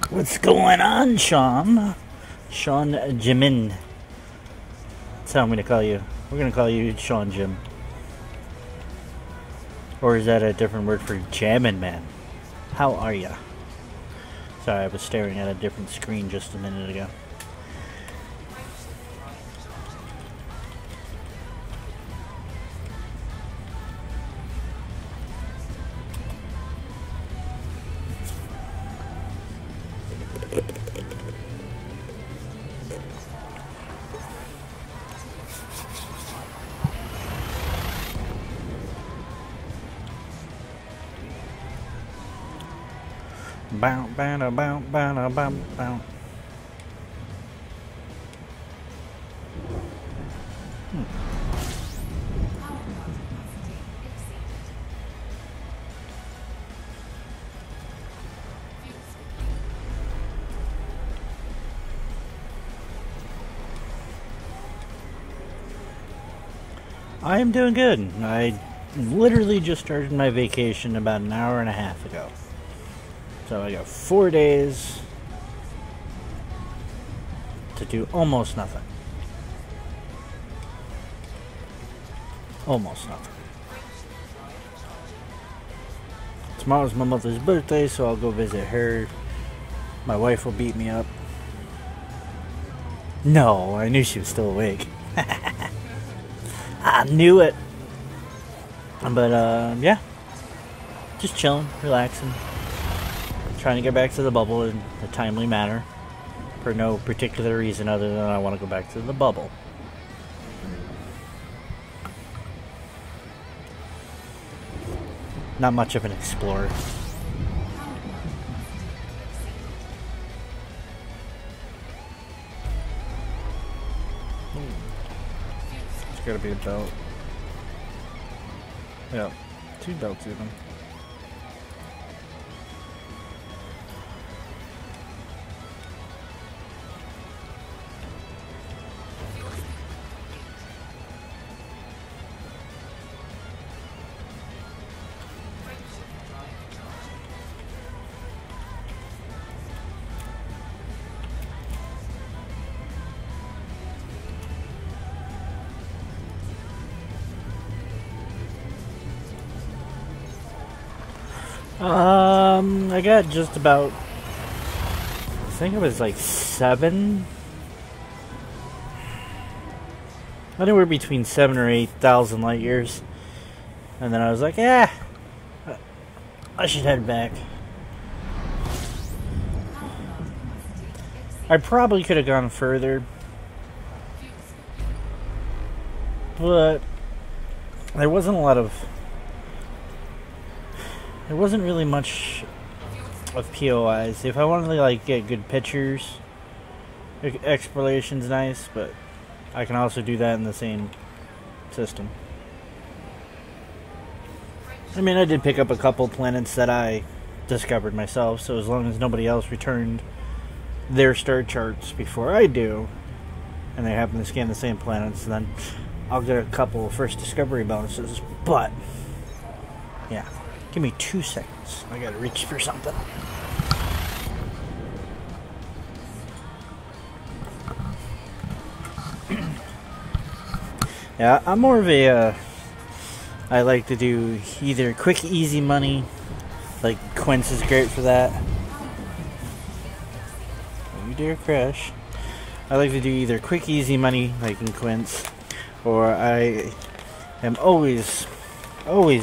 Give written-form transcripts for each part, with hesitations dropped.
What's going on, Sean? Sean Jimin. That's how I'm gonna call you. We're gonna call you Sean Jim. Or is that a different word for Jammin' Man? How are ya? Sorry, I was staring at a different screen just a minute ago. Bow, bow, bow, bow, bow, bow. I am doing good. I literally just started my vacation about an hour and a half ago. So I got 4 days to do almost nothing. Almost nothing. Tomorrow's my mother's birthday, so I'll go visit her. My wife will beat me up. No, I knew she was still awake. I knew it. But, yeah. Just chilling, relaxing. Trying to get back to the bubble in a timely manner. For no particular reason other than I want to go back to the bubble. Not much of an explorer. It's gotta be a belt. Yeah, 2 belts even. I got just about, I think it was like 7, anywhere between 7 or 8,000 light years, and then I was like, yeah, I should head back. I probably could have gone further, but there wasn't a lot of, there wasn't really much of POIs. If I wanted to like get good pictures, exploration's nice, but I can also do that in the same system. I mean, I did pick up a couple planets that I discovered myself, so as long as nobody else returned their star charts before I do, and they happen to scan the same planets, then I'll get a couple first discovery bonuses. But yeah, give me 2 seconds. I gotta reach for something. Yeah, I'm more of a, I like to do either quick, easy money, like Quince is great for that. You dare crash. I like to do either quick, easy money, like in Quince, or I am always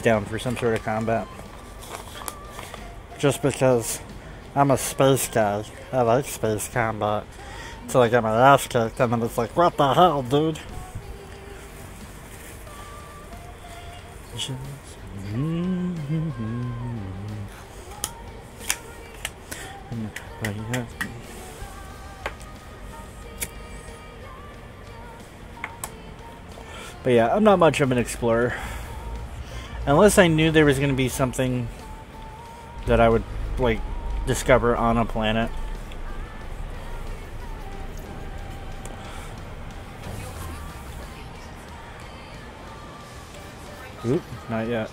down for some sort of combat. Just because I'm a space guy. I like space combat. Until I get my ass kicked, and then it's like, what the hell, dude? But yeah, I'm not much of an explorer. Unless I knew there was going to be something that I would, like, discover on a planet. Oop, not yet.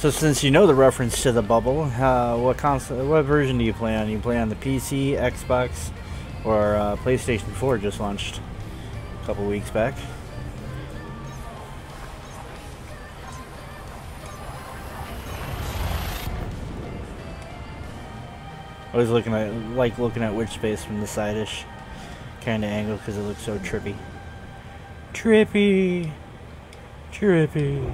So since you know the reference to the bubble, what version do you play on? You play on the PC, Xbox, or PlayStation 4 just launched a couple weeks back? I was looking at Witch Space from the side-ish kind of angle because it looks so trippy. Trippy! Trippy!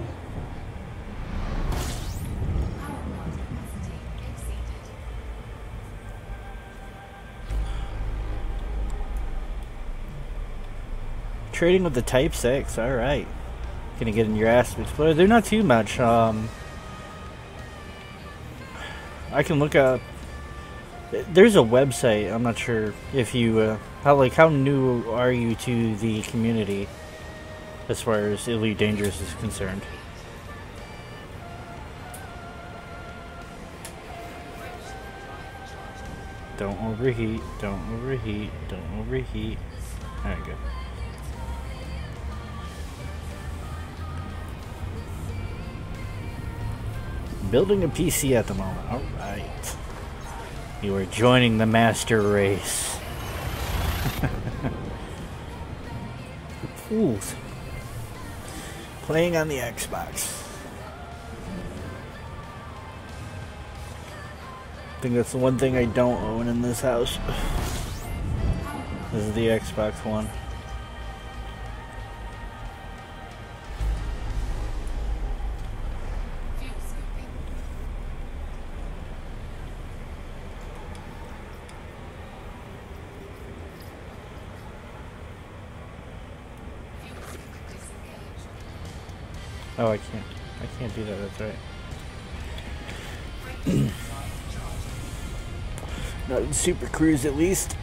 Trading with the Type 6, alright. Gonna get in your aspects, but they're not too much. I can look up. There's a website. I'm not sure if you how new are you to the community as far as Elite Dangerous is concerned. Don't overheat. Don't overheat. Don't overheat. Alright, good. Building a PC at the moment. Alright. You are joining the master race. Fools. Playing on the Xbox. I think that's the one thing I don't own in this house. This is the Xbox One. Oh, I can't do that, that's right. Not in Super Cruise, at least.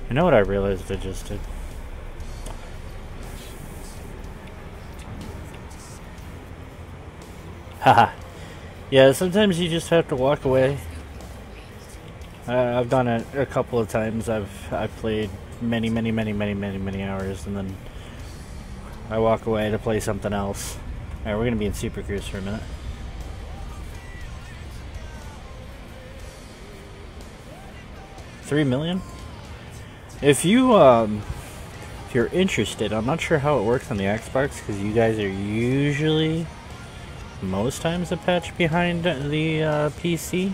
You know what I realized I just did? Haha. Yeah, sometimes you just have to walk away. I've done it a couple of times. I've played many hours, and then I walk away to play something else. Alright, we're gonna be in Super Cruise for a minute. $3 million? If you're interested, I'm not sure how it works on the Xbox because you guys are usually most times a patch behind the PC.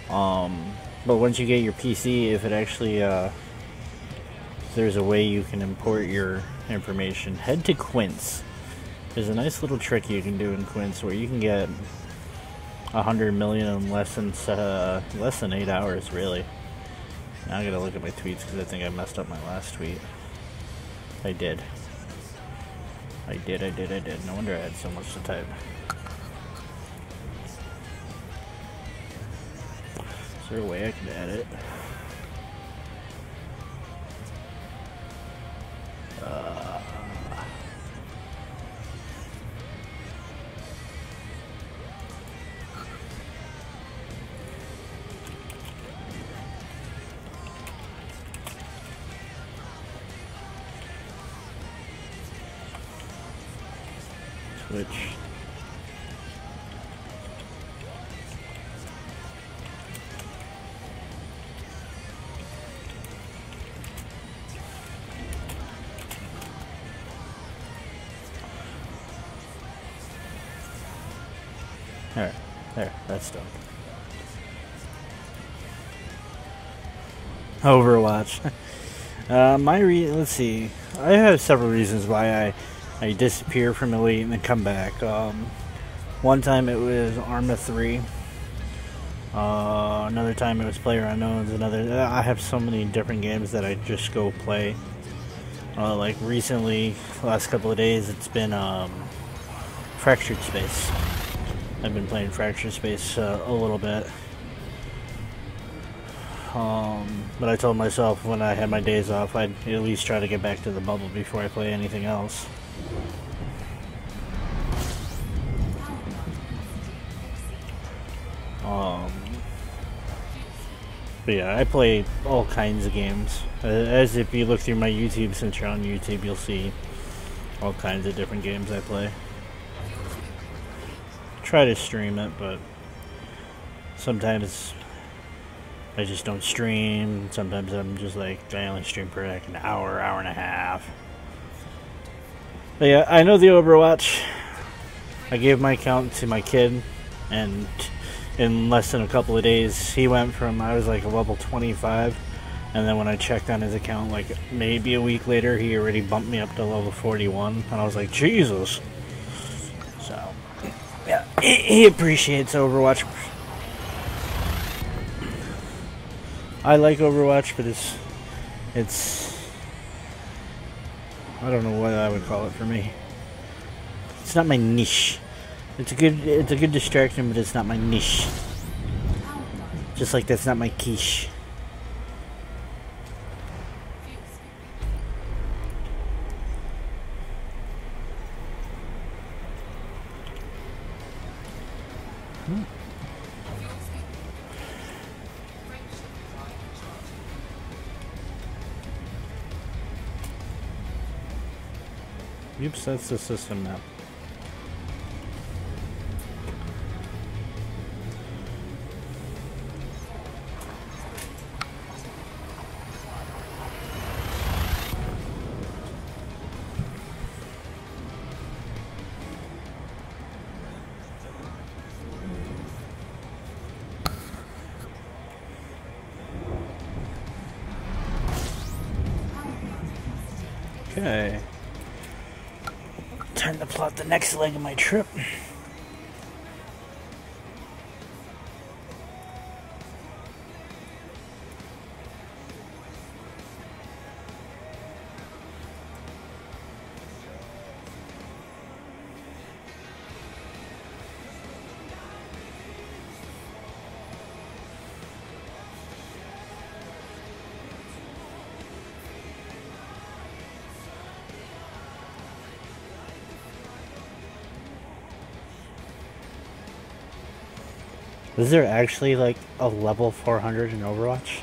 But once you get your PC, if it actually there's a way you can import your information, head to Quince. There's a nice little trick you can do in Quince where you can get 100 million in less than 8 hours, really. Now I gotta look at my tweets because I think I messed up my last tweet. I did. I did. No wonder I had so much to type. Is there a way I can edit? Switch. There, that's done. Overwatch. Let's see. I have several reasons why I disappear from Elite and then come back. One time it was Arma 3. Another time it was PlayerUnknown's. I have so many different games that I just go play Like recently, last couple of days, it's been Fractured Space. I've been playing Fractured Space a little bit. But I told myself when I had my days off, I'd at least try to get back to the bubble before I play anything else. But yeah, I play all kinds of games. As if you look through my YouTube, since you're on YouTube, you'll see all kinds of different games I play. Try to stream it, but sometimes I just don't stream. Sometimes I'm just like, I only stream for like an hour, hour and a half. But yeah, I know the Overwatch. I gave my account to my kid, and in less than a couple of days, he went from, I was like a level 25, and then when I checked on his account, like maybe a week later, he already bumped me up to level 41, and I was like, Jesus. So, yeah, he appreciates Overwatch. I like Overwatch, but it's I don't know what I would call it for me. It's not my niche. It's a good distraction, but it's not my niche. Just like that's not my quiche. Oops, that's the system map. Okay. Time to plot the next leg of my trip. Is there actually like a level 400 in Overwatch?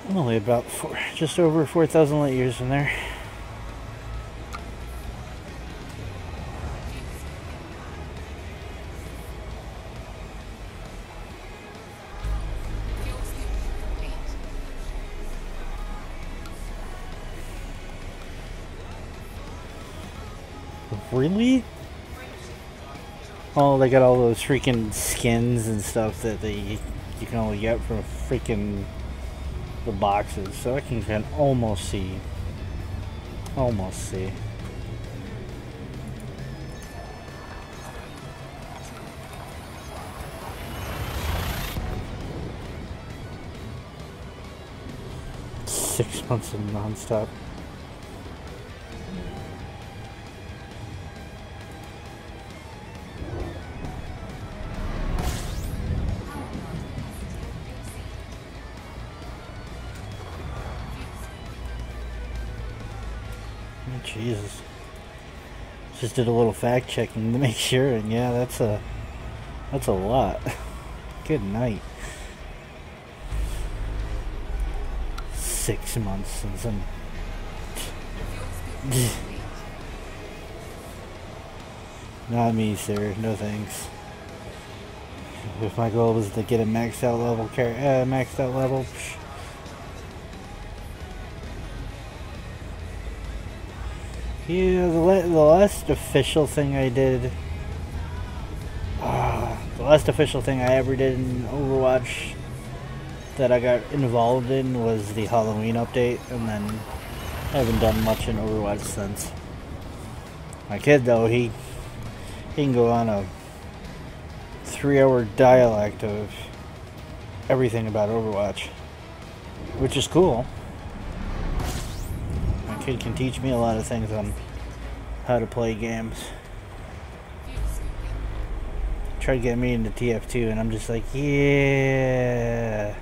I'm only about just over 4,000 light years in there. Really? Oh, they got all those freaking skins and stuff that you can only get from freaking the boxes, so I can almost see. Almost see. Six months of non-stop. Jesus. Just did a little fact checking to make sure, and yeah, that's a lot. Good night. 6 months since I'm... Not me, sir. No thanks. If my goal was to get a maxed out level, psh. Yeah, the last official thing I did, the last official thing I ever did in Overwatch that I got involved in was the Halloween update, and then I haven't done much in Overwatch since. My kid, though, he can go on a 3-hour dialect of everything about Overwatch, which is cool. My kid can teach me a lot of things on how to play games. Try to get me into TF2, and I'm just like, yeah.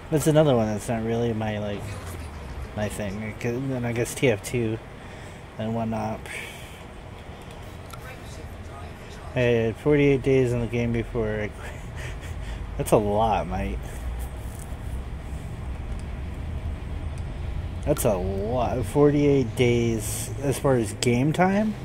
That's another one that's not really my thing. And I guess TF2 and whatnot. I had 48 days in the game before I quit. That's a lot, mate. That's a lot. 48 days as far as game time?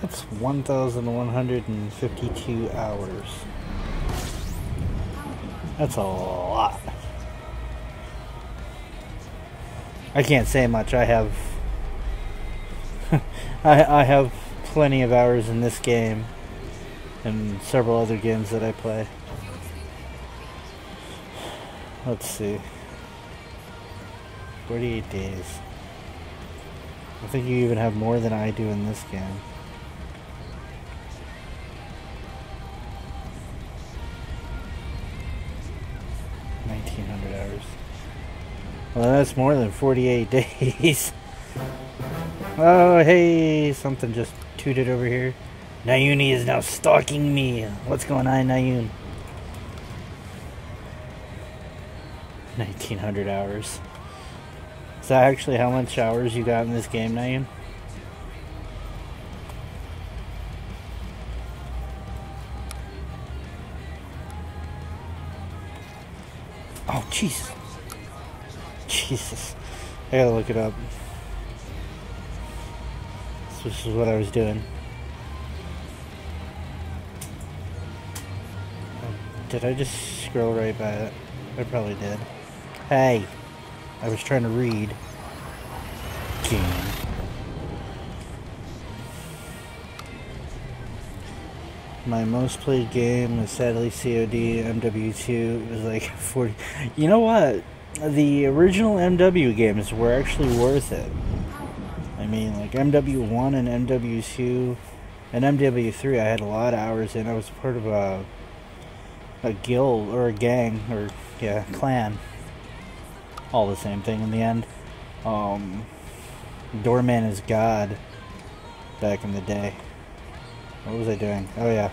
That's 1,152 hours. That's a lot. I can't say much. I have I have plenty of hours in this game and several other games that I play. Let's see. 48 days. I think you even have more than I do in this game. Hours. Well, that's more than 48 days. Oh, hey, something just tooted over here. Nayuni is now stalking me. What's going on, Nayun? 1,900 hours. Is that actually how much hours you got in this game, Nayun? Oh, Jesus. Jesus. I gotta look it up. This is what I was doing. Did I just scroll right by it? I probably did. Hey! I was trying to read. Game. My most played game was sadly COD MW2. It was like 40. You know what? The original MW games were actually worth it. I mean, like MW1 and MW2 and MW3, I had a lot of hours in. I was part of a guild or a gang or yeah, clan. All the same thing in the end. Doorman is God back in the day. What was I doing? Oh yeah.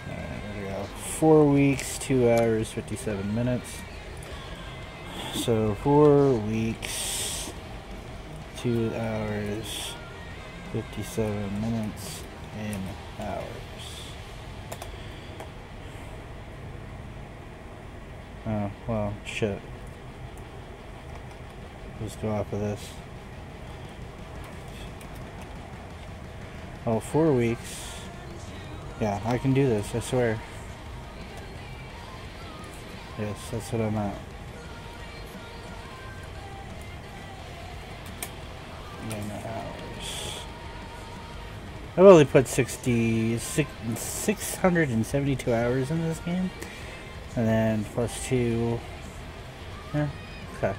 Alright, there we go. 4 weeks, 2 hours, 57 minutes. So 4 weeks, 2 hours, 57 minutes in hours. Oh, well, shit. Let's go off of this. Oh, 4 weeks. Yeah, I can do this, I swear. Yes, that's what I'm at. Hours. I've only put 672 hours in this game. And then plus 2. Yeah, okay.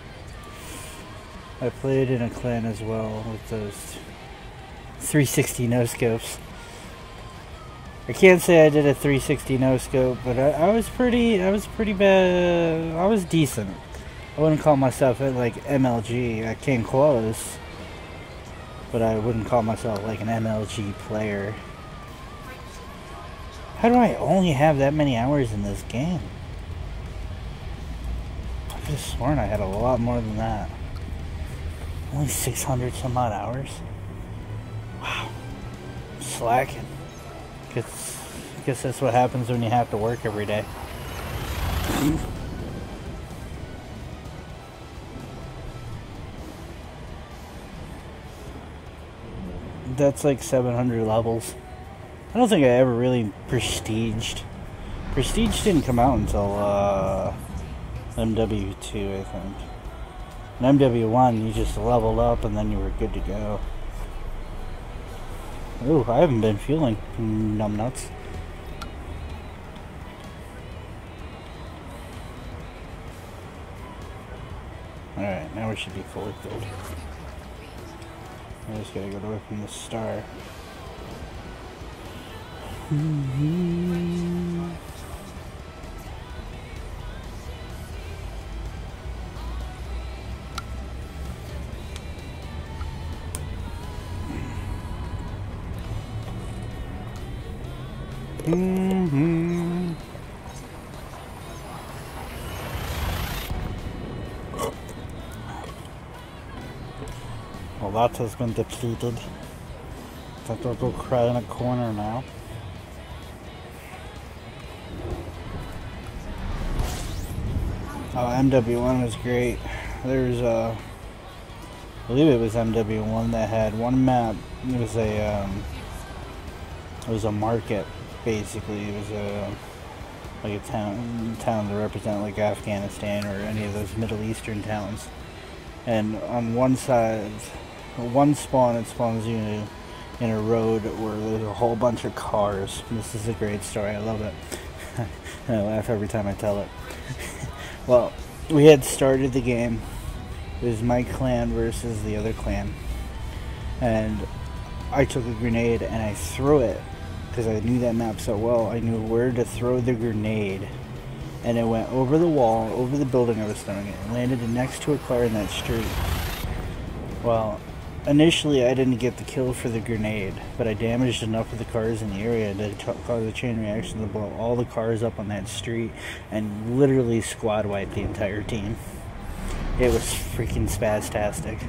I played in a clan as well with those 360 no-scopes. I can't say I did a 360 no-scope, but I was pretty bad. I was decent. I wouldn't call myself like MLG. I came close, but I wouldn't call myself like an MLG player. How do I only have that many hours in this game? I could have sworn I had a lot more than that. Only 600 some odd hours. Wow. I'm slacking. Guess that's what happens when you have to work every day. That's like 700 levels. I don't think I ever really prestiged. Prestige didn't come out until MW2, I think. In MW1, you just leveled up and then you were good to go. Ooh, I haven't been feeling numbnuts. Alright, now we should be fully filled. I just gotta go to open the star. Well, that has been depleted. I think I'll go cry in a corner now. Oh, MW1 was great. There's I believe it was MW1 that had one map. It was a market, basically. It was like a town to represent like Afghanistan or any of those Middle Eastern towns. And on one side, one spawn, it spawns you in a road where there's a whole bunch of cars. This is a great story. I love it. I laugh every time I tell it. Well, we had started the game. It was my clan versus the other clan. And I took a grenade and I threw it. Because I knew that map so well. I knew where to throw the grenade. And it went over the wall, over the building I was throwing it. It landed next to a car in that street. Well, initially I didn't get the kill for the grenade. But I damaged enough of the cars in the area to cause a chain reaction to blow all the cars up on that street. And literally squad wiped the entire team. It was freaking spastastic.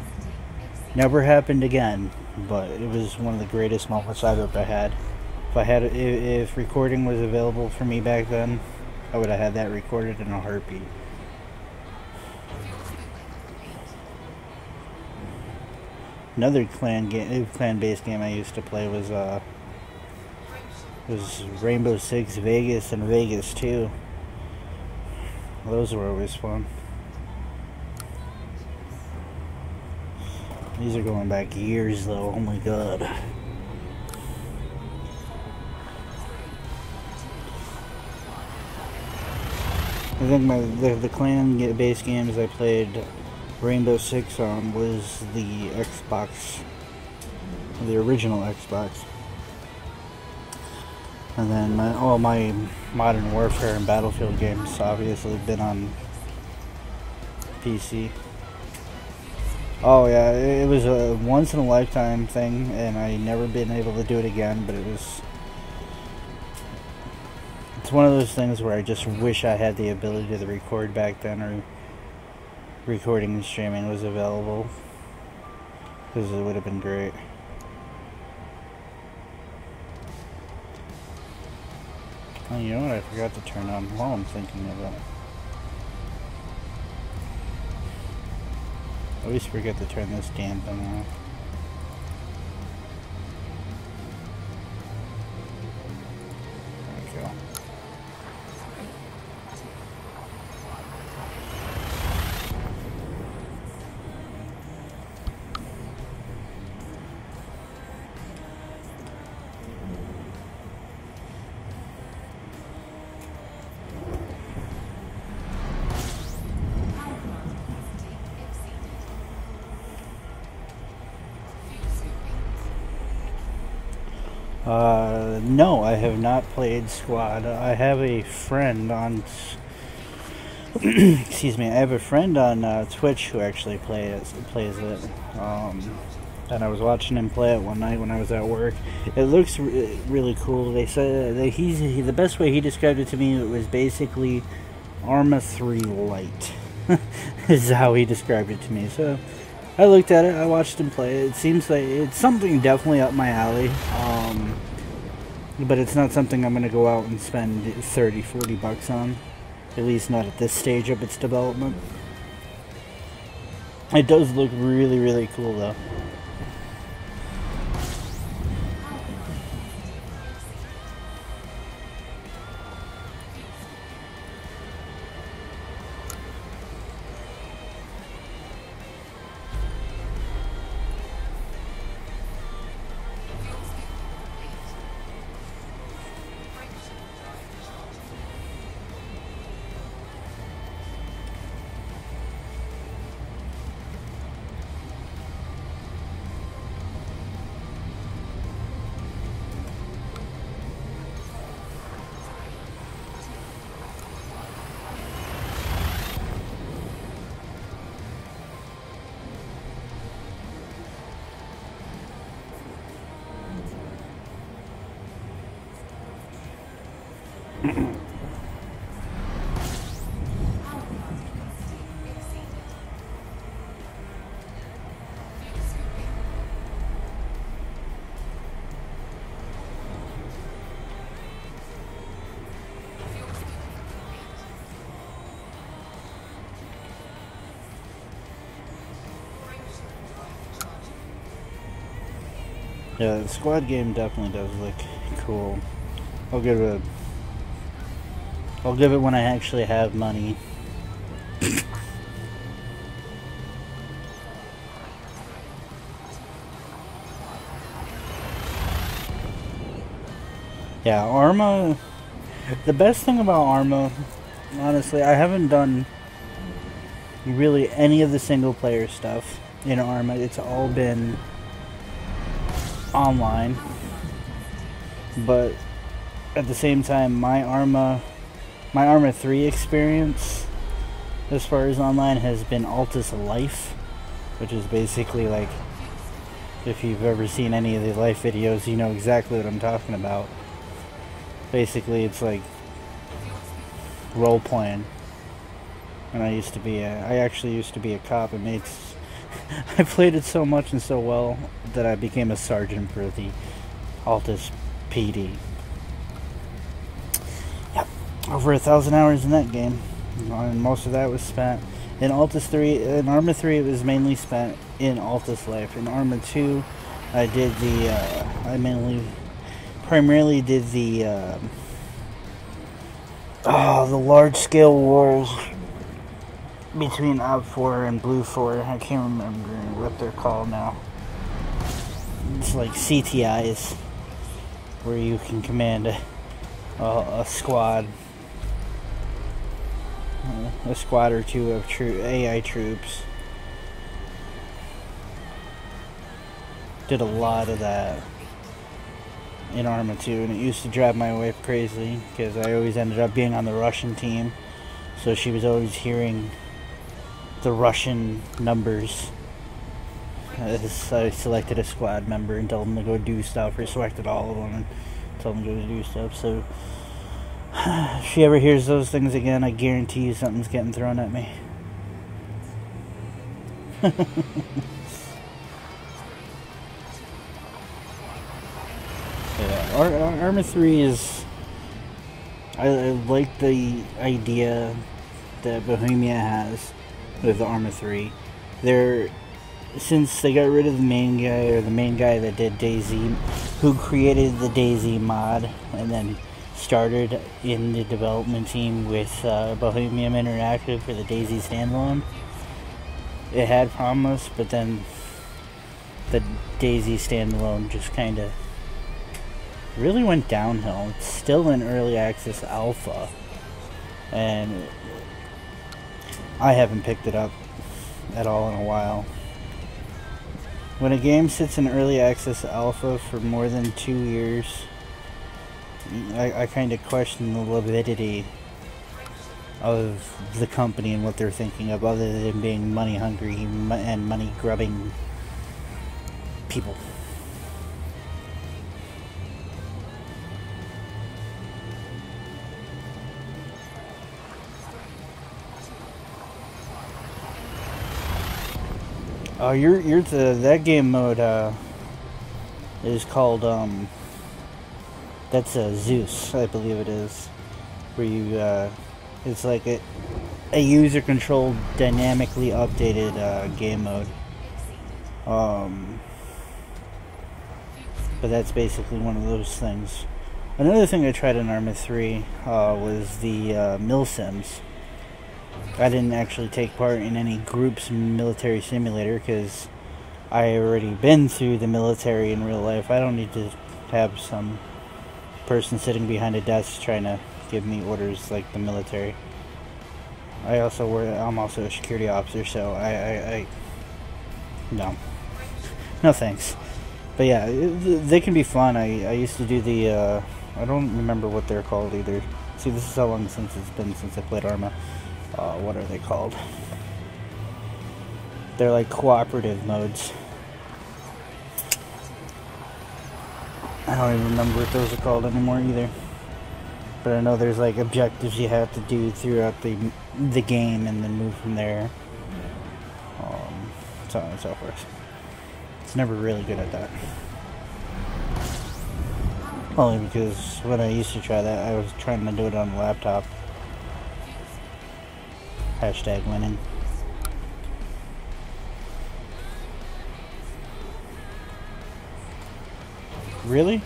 Never happened again. But it was one of the greatest moments I've ever had. If recording was available for me back then, I would have had that recorded in a heartbeat. Another clan-based game I used to play was Rainbow Six Vegas and Vegas 2. Those were always fun. These are going back years though, oh my god. I think the clan-based games I played Rainbow Six on was the Xbox, the original Xbox. And then all my Modern Warfare and Battlefield games obviously been on PC. Oh yeah, it was a once-in-a-lifetime thing, and I never been able to do it again, but it's one of those things where I just wish I had the ability to record back then, or recording and streaming was available, because it would have been great. Oh, you know what I forgot to turn on while I'm thinking of it? I always forget to turn this damn thing off. There we go. No, I have not played Squad. I have a friend on excuse me, I have a friend on Twitch who actually plays it. And I was watching him play it one night when I was at work. It looks really cool. They said that the best way he described it to me, it was basically Arma 3 Lite. is how he described it to me. So I looked at it, I watched him play it. It seems like it's something definitely up my alley. But it's not something I'm going to go out and spend 30, 40 bucks on. At least not at this stage of its development. It does look really, really cool though. Yeah, the squad game definitely does look cool. I'll give it when I actually have money. Yeah, Arma. The best thing about Arma, honestly, I haven't done really any of the single player stuff in Arma. It's all been online. But at the same time, my Arma 3 experience as far as online has been Altus Life, which is basically like, if you've ever seen any of the Life videos, you know exactly what I'm talking about. Basically, it's like role playing. And I actually used to be a cop, and I played it so much and so well that I became a sergeant for the Altus PD. Yep, over 1,000 hours in that game, and most of that was spent in Altus 3. In Arma 3, it was mainly spent in Altus Life. In Arma 2, I did primarily did the large-scale wars between OPFOR and Blue 4. I can't remember what they're called now. It's like CTIs, where you can command a squad or two of AI troops. Did a lot of that in Arma 2, and it used to drive my wife crazy because I always ended up being on the Russian team, so she was always hearing the Russian numbers. So I selected a squad member and told them to go do stuff, or selected all of them and told them to go do stuff. So if she ever hears those things again, I guarantee you something's getting thrown at me. Yeah, Arma 3 is... I like the idea that Bohemia has with Arma 3. Since they got rid of the main guy that did DayZ, who created the DayZ mod and then started in the development team with Bohemian Interactive for the DayZ standalone. It had promise, but then the DayZ standalone just kind of really went downhill. It's still in early access alpha, and I haven't picked it up at all in a while. When a game sits in early access alpha for more than 2 years, I kind of question the validity of the company and what they're thinking of, other than being money hungry and money grubbing people. Oh, you're that game mode is called that's Zeus, I believe it is, where you it's like a user controlled, dynamically updated game mode. But that's basically one of those things. Another thing I tried in Arma 3 was the milsims. I didn't actually take part in any group's military simulator because I already been through the military in real life. I don't need to have some person sitting behind a desk trying to give me orders like the military. I'm also a security officer, so I no thanks. But yeah, they can be fun. I used to do the I don't remember what they're called either. See, this is how long since it's been since I played Arma. What are they called? They're like cooperative modes. I don't even remember what those are called anymore either. But I know there's like objectives you have to do throughout the game and then move from there. So on and so forth. It's never really good at that. Only because when I used to try that, I was trying to do it on the laptop. Hashtag winning. Really?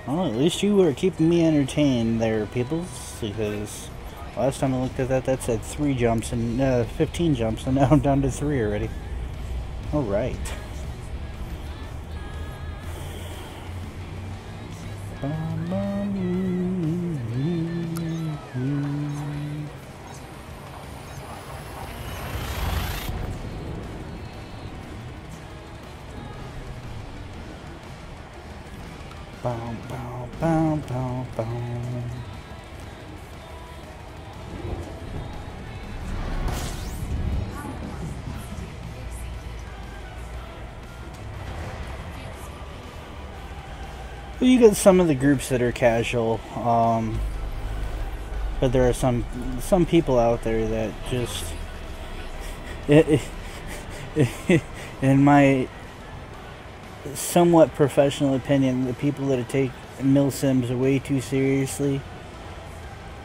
Well, at least you were keeping me entertained there, peoples, because last time I looked at that said 3 jumps and 15 jumps, and now I'm down to 3 already. Alright. Bow, bow, bow, bow, bow. Well, you get some of the groups that are casual, but there are some people out there that just, in my somewhat professional opinion, the people that take milsims way too seriously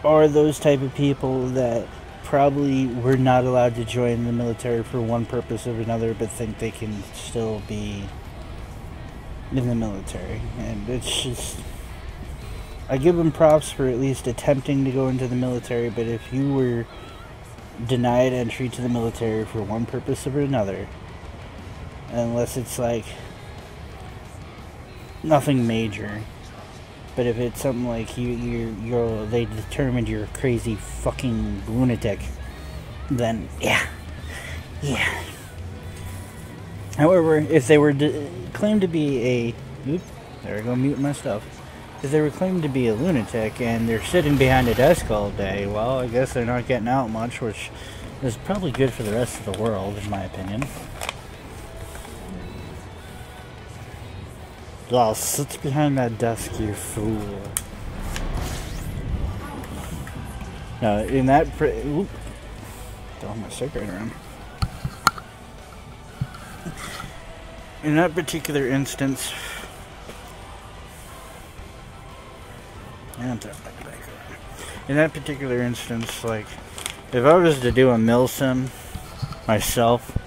are those type of people that probably were not allowed to join the military for one purpose or another, but think they can still be in the military. And it's just, I give them props for at least attempting to go into the military, but if you were denied entry to the military for one purpose or another, unless it's like nothing major, but if it's something like they determined you're a crazy fucking lunatic, then yeah. However, if they were claimed to be a, there I go, mute my stuff. If they were claimed to be a lunatic and they're sitting behind a desk all day, well, I guess they're not getting out much, which is probably good for the rest of the world, in my opinion. Oh, sit behind that desk, you fool. No, in that throwing my cigarette around. In that particular instance, in that particular instance, like, if I was to do a milsim myself,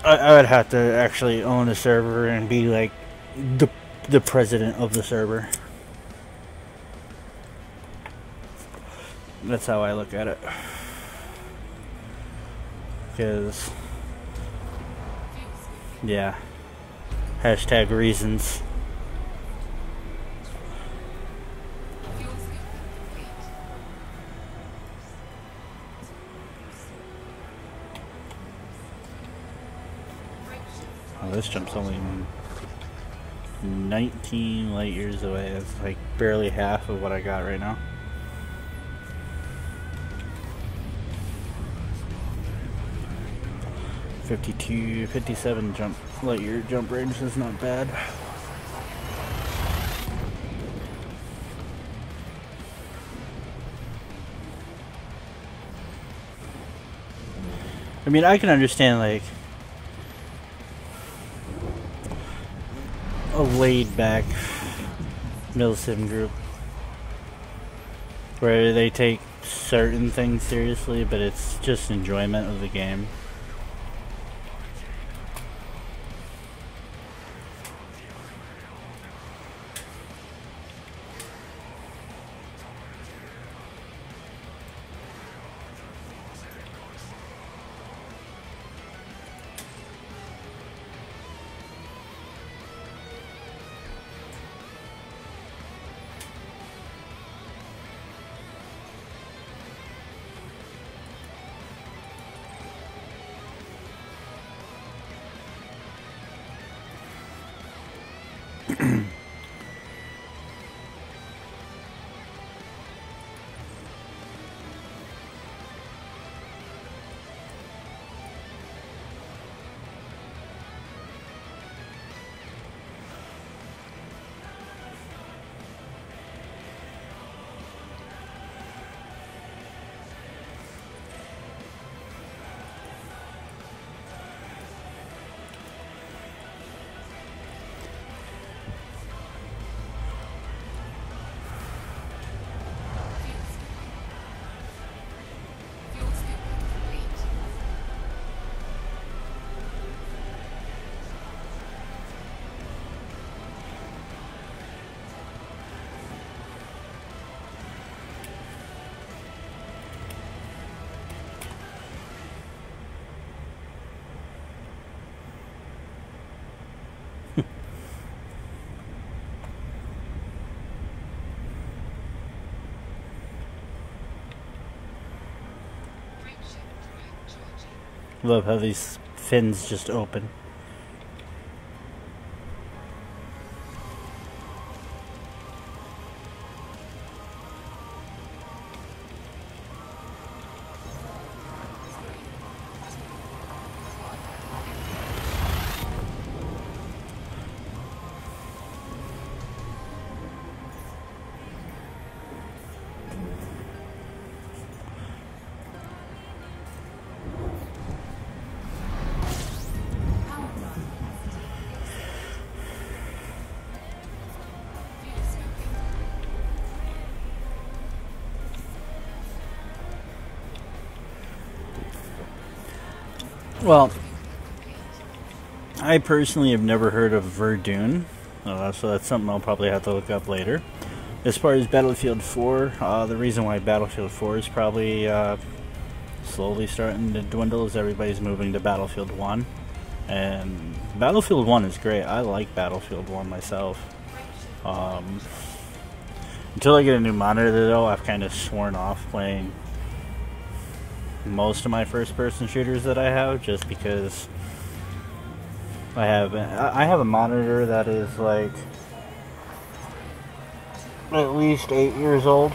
I would have to actually own a server and be like the president of the server. That's how I look at it. Because, yeah, hashtag reasons. Oh, this jump's only 19 light years away. It's like barely half of what I got right now. .52, 57 light year jump range is not bad. I mean, I can understand, like, a laid-back milsim group where they take certain things seriously, but it's just enjoyment of the game. Love how these fins just open. Well, I personally have never heard of Verdun, so that's something I'll probably have to look up later. As far as Battlefield 4, the reason why Battlefield 4 is probably slowly starting to dwindle is everybody's moving to Battlefield 1. And Battlefield 1 is great. I like Battlefield 1 myself. Until I get a new monitor, though, I've kind of sworn off playing most of my first-person shooters that I have, just because I have a monitor that is like at least 8 years old,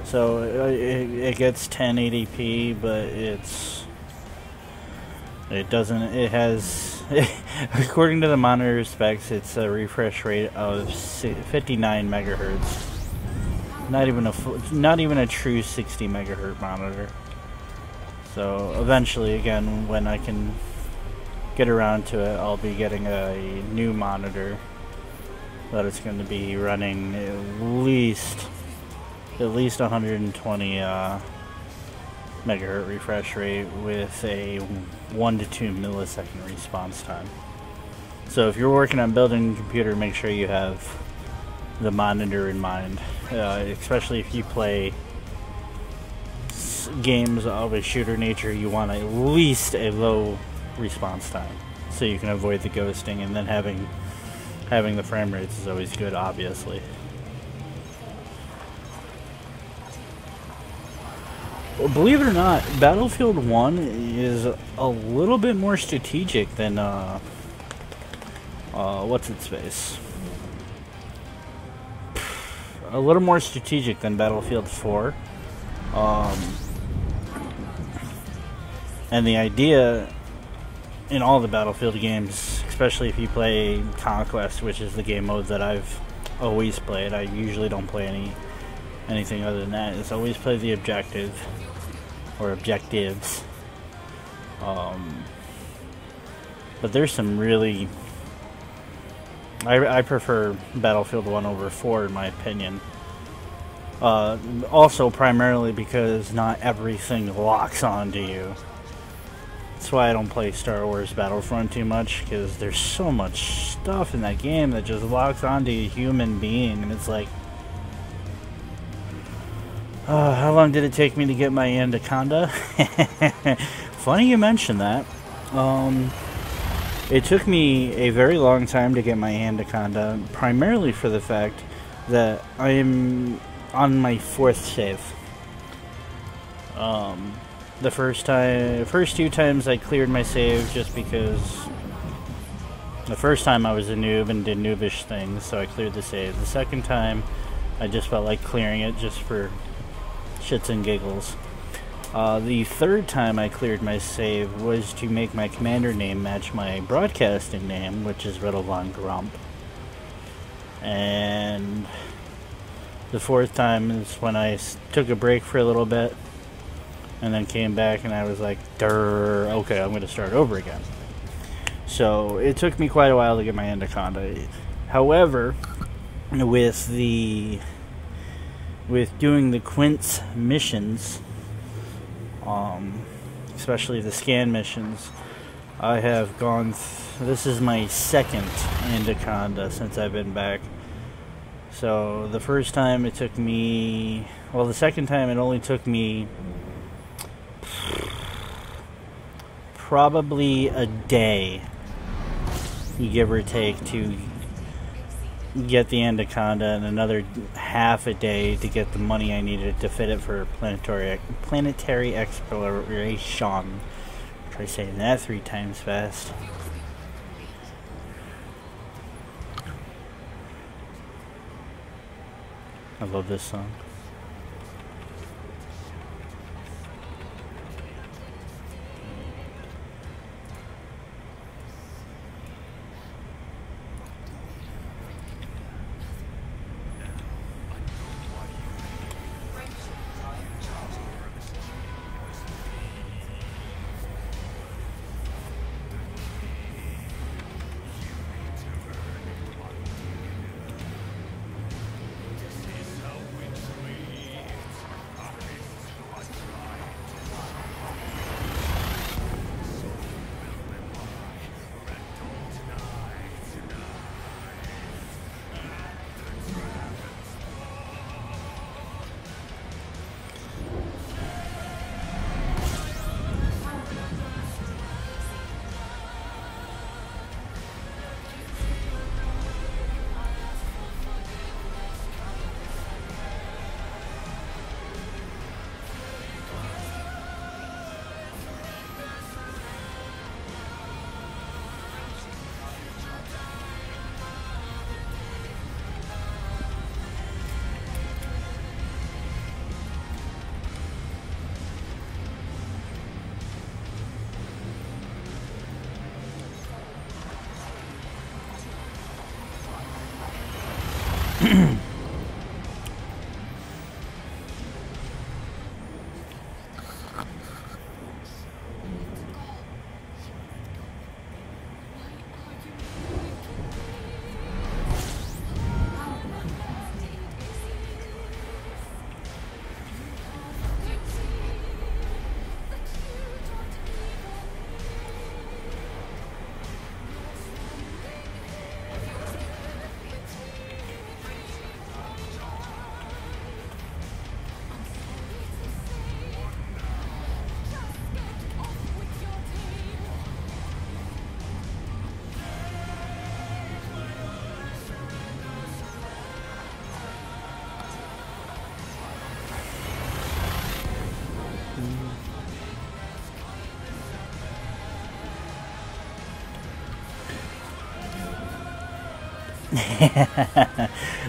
so it gets 1080p, but it has according to the monitor specs, it's a refresh rate of 59 megahertz. Not even a true 60 megahertz monitor. So eventually, again, when I can get around to it, I'll be getting a new monitor that it's going to be running at least 120 megahertz refresh rate with a 1 to 2 millisecond response time. So if you're working on building a computer, make sure you have the monitor in mind, especially if you play games of a shooter nature. You want at least a low response time so you can avoid the ghosting, and then having the frame rates is always good, obviously. Well, believe it or not, Battlefield 1 is a little bit more strategic than what's its face? A little more strategic than Battlefield 4. And the idea in all the Battlefield games, especially if you play Conquest, which is the game mode that I've always played, I usually don't play anything other than that, is always play the objective. or objectives. But there's some really... I prefer Battlefield 1 over 4 in my opinion. Also primarily because not everything locks onto you. That's why I don't play Star Wars Battlefront too much, because there's so much stuff in that game that just locks onto a human being, and it's like... how long did it take me to get my Anaconda? Funny you mention that. It took me a very long time to get my Anaconda, primarily for the fact that I am on my 4th save. The first two times I cleared my save just because the first time I was a noob and did noobish things, so I cleared the save. The second time I just felt like clearing it just for shits and giggles. The third time I cleared my save was to make my commander name match my broadcasting name, which is Riddle Von Grump. And the fourth time is when I took a break for a little bit and then came back and I was like, durr, okay, I'm going to start over again. So it took me quite a while to get my Anaconda. However, with doing the Quince missions, especially the scan missions, I have gone this is my 2nd Anaconda since I've been back. So the first time it took me, well, the second time it only took me probably a day, give or take, to get the Anaconda, and another half a day to get the money I needed to fit it for planetary exploration. Try saying that 3 times fast. I love this song.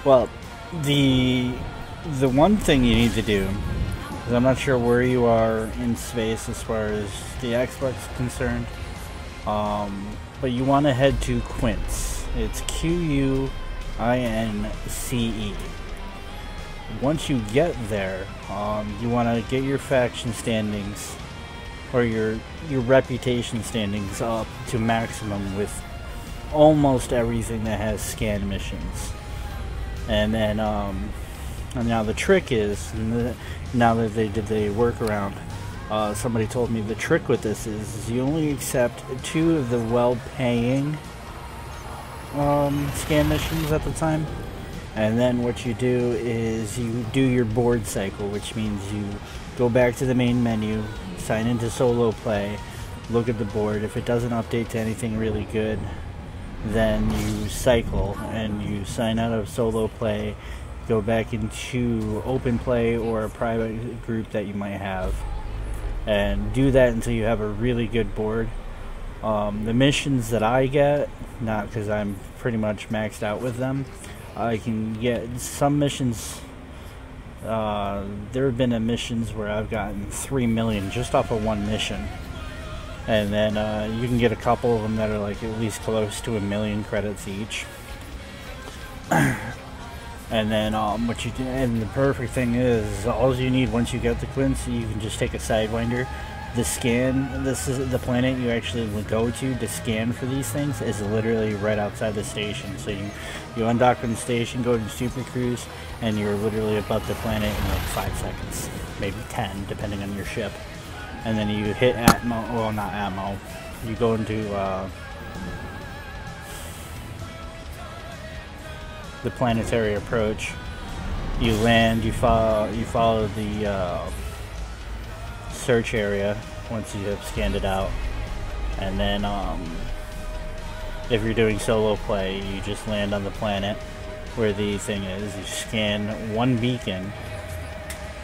Well, the one thing you need to do, because I'm not sure where you are in space as far as the Xbox is concerned, but you want to head to Quince. It's Quince. once you get there, you want to get your faction standings or your reputation standings up to maximum with almost everything that has scan missions. And then and now the trick is, now that they did the workaround, somebody told me the trick with this is you only accept 2 of the well-paying scan missions at the time. And then what you do is you do your board cycle, which means you go back to the main menu, sign into solo play, look at the board. If it doesn't update to anything really good, then you cycle and you sign out of solo play, go back into open play or a private group that you might have, and do that until you have a really good board. The missions that I get, not because I'm pretty much maxed out with them, I can get some missions. There have been missions where I've gotten 3 million just off of one mission. And then you can get a couple of them that are like at least close to 1 million credits each. And then what you do, and the perfect thing is, all you need once you get the Quince, you can just take a Sidewinder. The scan, this is the planet you actually would go to scan for these things, is literally right outside the station. So you undock from the station, go to Super Cruise, and you're literally above the planet in like 5 seconds, maybe 10, depending on your ship. And then you hit Atmo, well, not Atmo, you go into the planetary approach, you land, you follow the search area once you have scanned it out, and then if you're doing solo play, you just land on the planet where the thing is. You scan one beacon,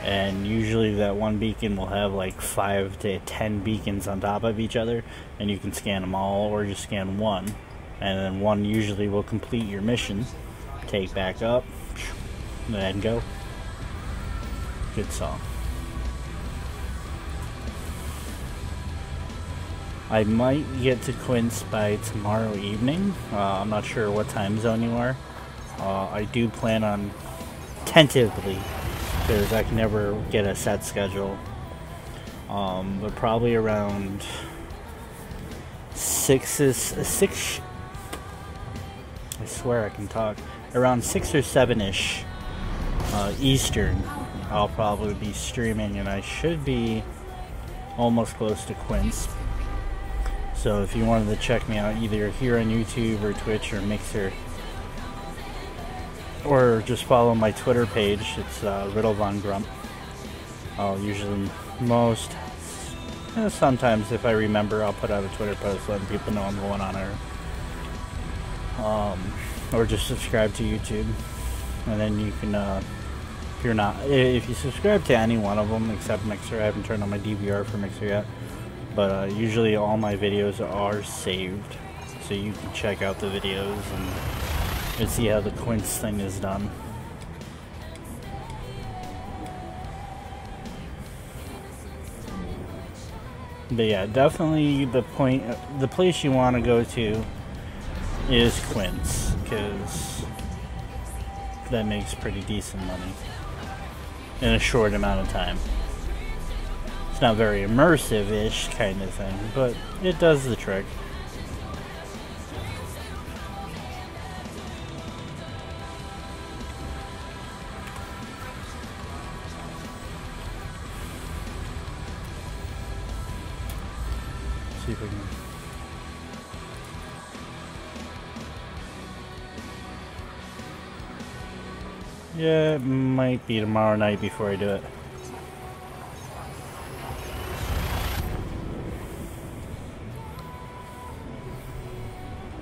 and usually that one beacon will have like 5 to 10 beacons on top of each other, and you can scan them all or just scan one, and then one usually will complete your mission. Take back up, and then go. Good song. I might get to Quince by tomorrow evening. I'm not sure what time zone you are. I do plan on tentatively, because I can never get a set schedule, but probably around 6. I swear I can talk. Around 6 or 7-ish Eastern, I'll probably be streaming, and I should be almost close to Quince. So if you wanted to check me out either here on YouTube or Twitch or Mixer, or just follow my Twitter page, it's Riddle Von Grump. I'll usually sometimes if I remember, I'll put out a Twitter post letting people know I'm going on there. Or just subscribe to YouTube, and then you can, if you subscribe to any one of them except Mixer, I haven't turned on my DVR for Mixer yet, but usually all my videos are saved, so you can check out the videos and see how the Quince thing is done. But yeah, definitely the place you want to go to is Quince, because that makes pretty decent money in a short amount of time. It's not very immersive-ish kind of thing, but it does the trick. See if we can. Yeah, it might be tomorrow night before I do it.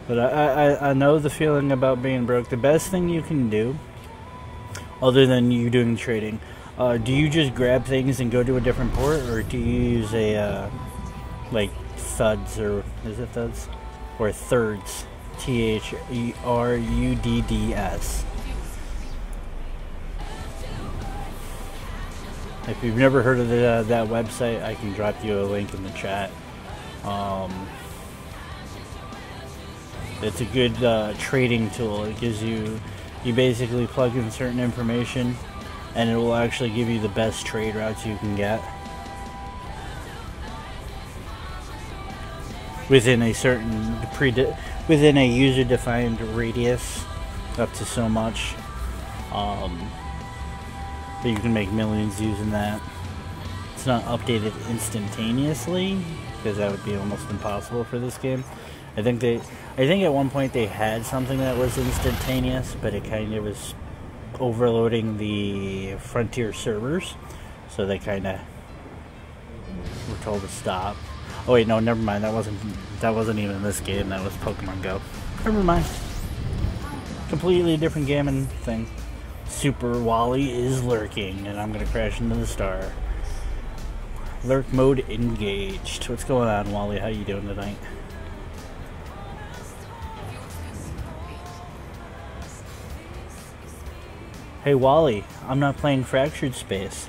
But I know the feeling about being broke. The best thing you can do, other than you doing trading, do you just grab things and go to a different port, or do you use a, like thuds, or is it thuds? Or thirds. THERUDDS. If you've never heard of that website, I can drop you a link in the chat. It's a good trading tool. It gives you basically plug in certain information, and it will actually give you the best trade routes you can get within a certain within a user-defined radius, up to so much. But you can make millions using that. It's not updated instantaneously because that would be almost impossible for this game. I think at one point they had something that was instantaneous, but it kind of was overloading the Frontier servers, so they kind of were told to stop. Oh wait, no, never mind. That wasn't even this game. That was Pokemon Go. Never mind. Completely different game and thing. Super Wally is lurking, and I'm gonna crash into the star. Lurk mode engaged. What's going on, Wally? How you doing tonight? Hey Wally, I'm not playing Fractured Space.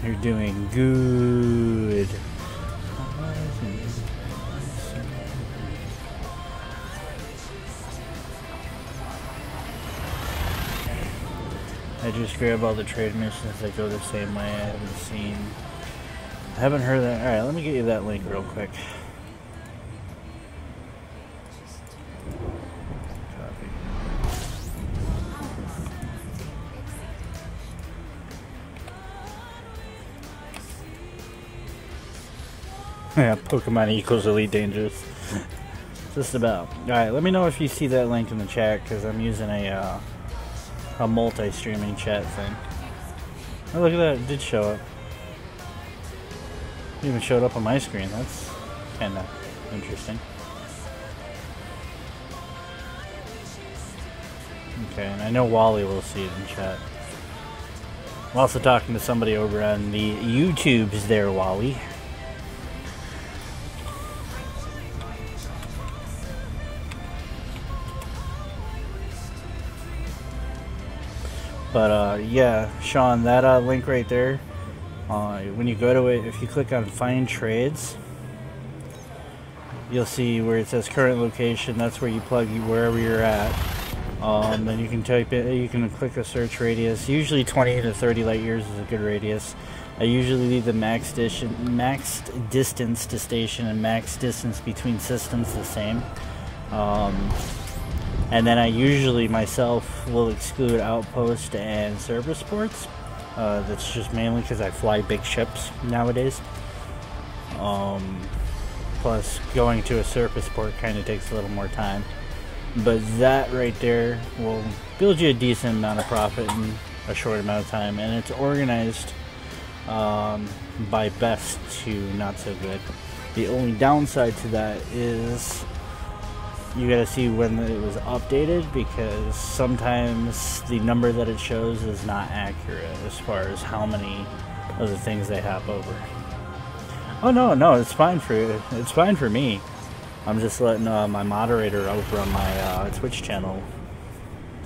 You're doing good. I just grab all the trade missions that go the same way. I haven't heard that. Alright, let me get you that link real quick. Copy. Yeah, Pokemon equals Elite Dangerous. Just about. Alright, let me know if you see that link in the chat, because I'm using a multi-streaming chat thing. Oh, look at that, it did show up. It even showed up on my screen. That's kind of interesting. Okay, and I know Wally will see it in chat. I'm also talking to somebody over on the YouTubes there, Wally. But yeah, Sean, that link right there, when you go to it, if you click on Find Trades, you'll see where it says current location. That's where you plug wherever you're at. Then you can type it. You can click a search radius. Usually 20 to 30 light years is a good radius. I usually leave the max distance to station and max distance between systems the same. And then I usually myself will exclude outpost and service ports. That's just mainly because I fly big ships nowadays. Plus going to a surface port kind of takes a little more time. But that right there will build you a decent amount of profit in a short amount of time. And it's organized by best to not so good. The only downside to that is you gotta see when it was updated, because sometimes the number that it shows is not accurate as far as how many of the things they hop over. Oh no, it's fine for me. I'm just letting my moderator over on my Twitch channel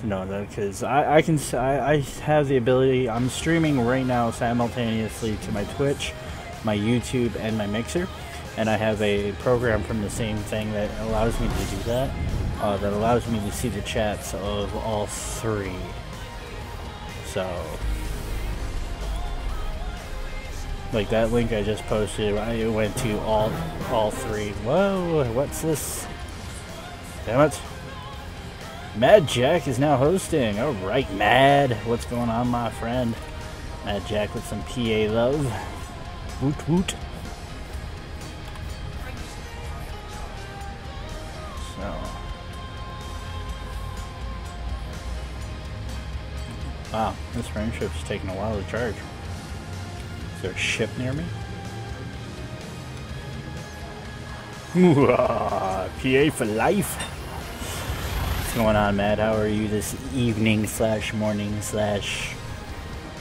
know that, because I have the ability. I'm streaming right now simultaneously to my Twitch, my YouTube, and my Mixer. And I have a program from the same thing that allows me to do that. That allows me to see the chats of all three. So, like that link I just posted, I went to all three. Whoa, what's this? Damn it. Mad Jack is now hosting. Alright, Mad. What's going on, my friend? Mad Jack with some PA love. Woot woot. Wow, this frameship's taking a while to charge. Is there a ship near me? PA for life! What's going on, Matt? How are you this evening / morning /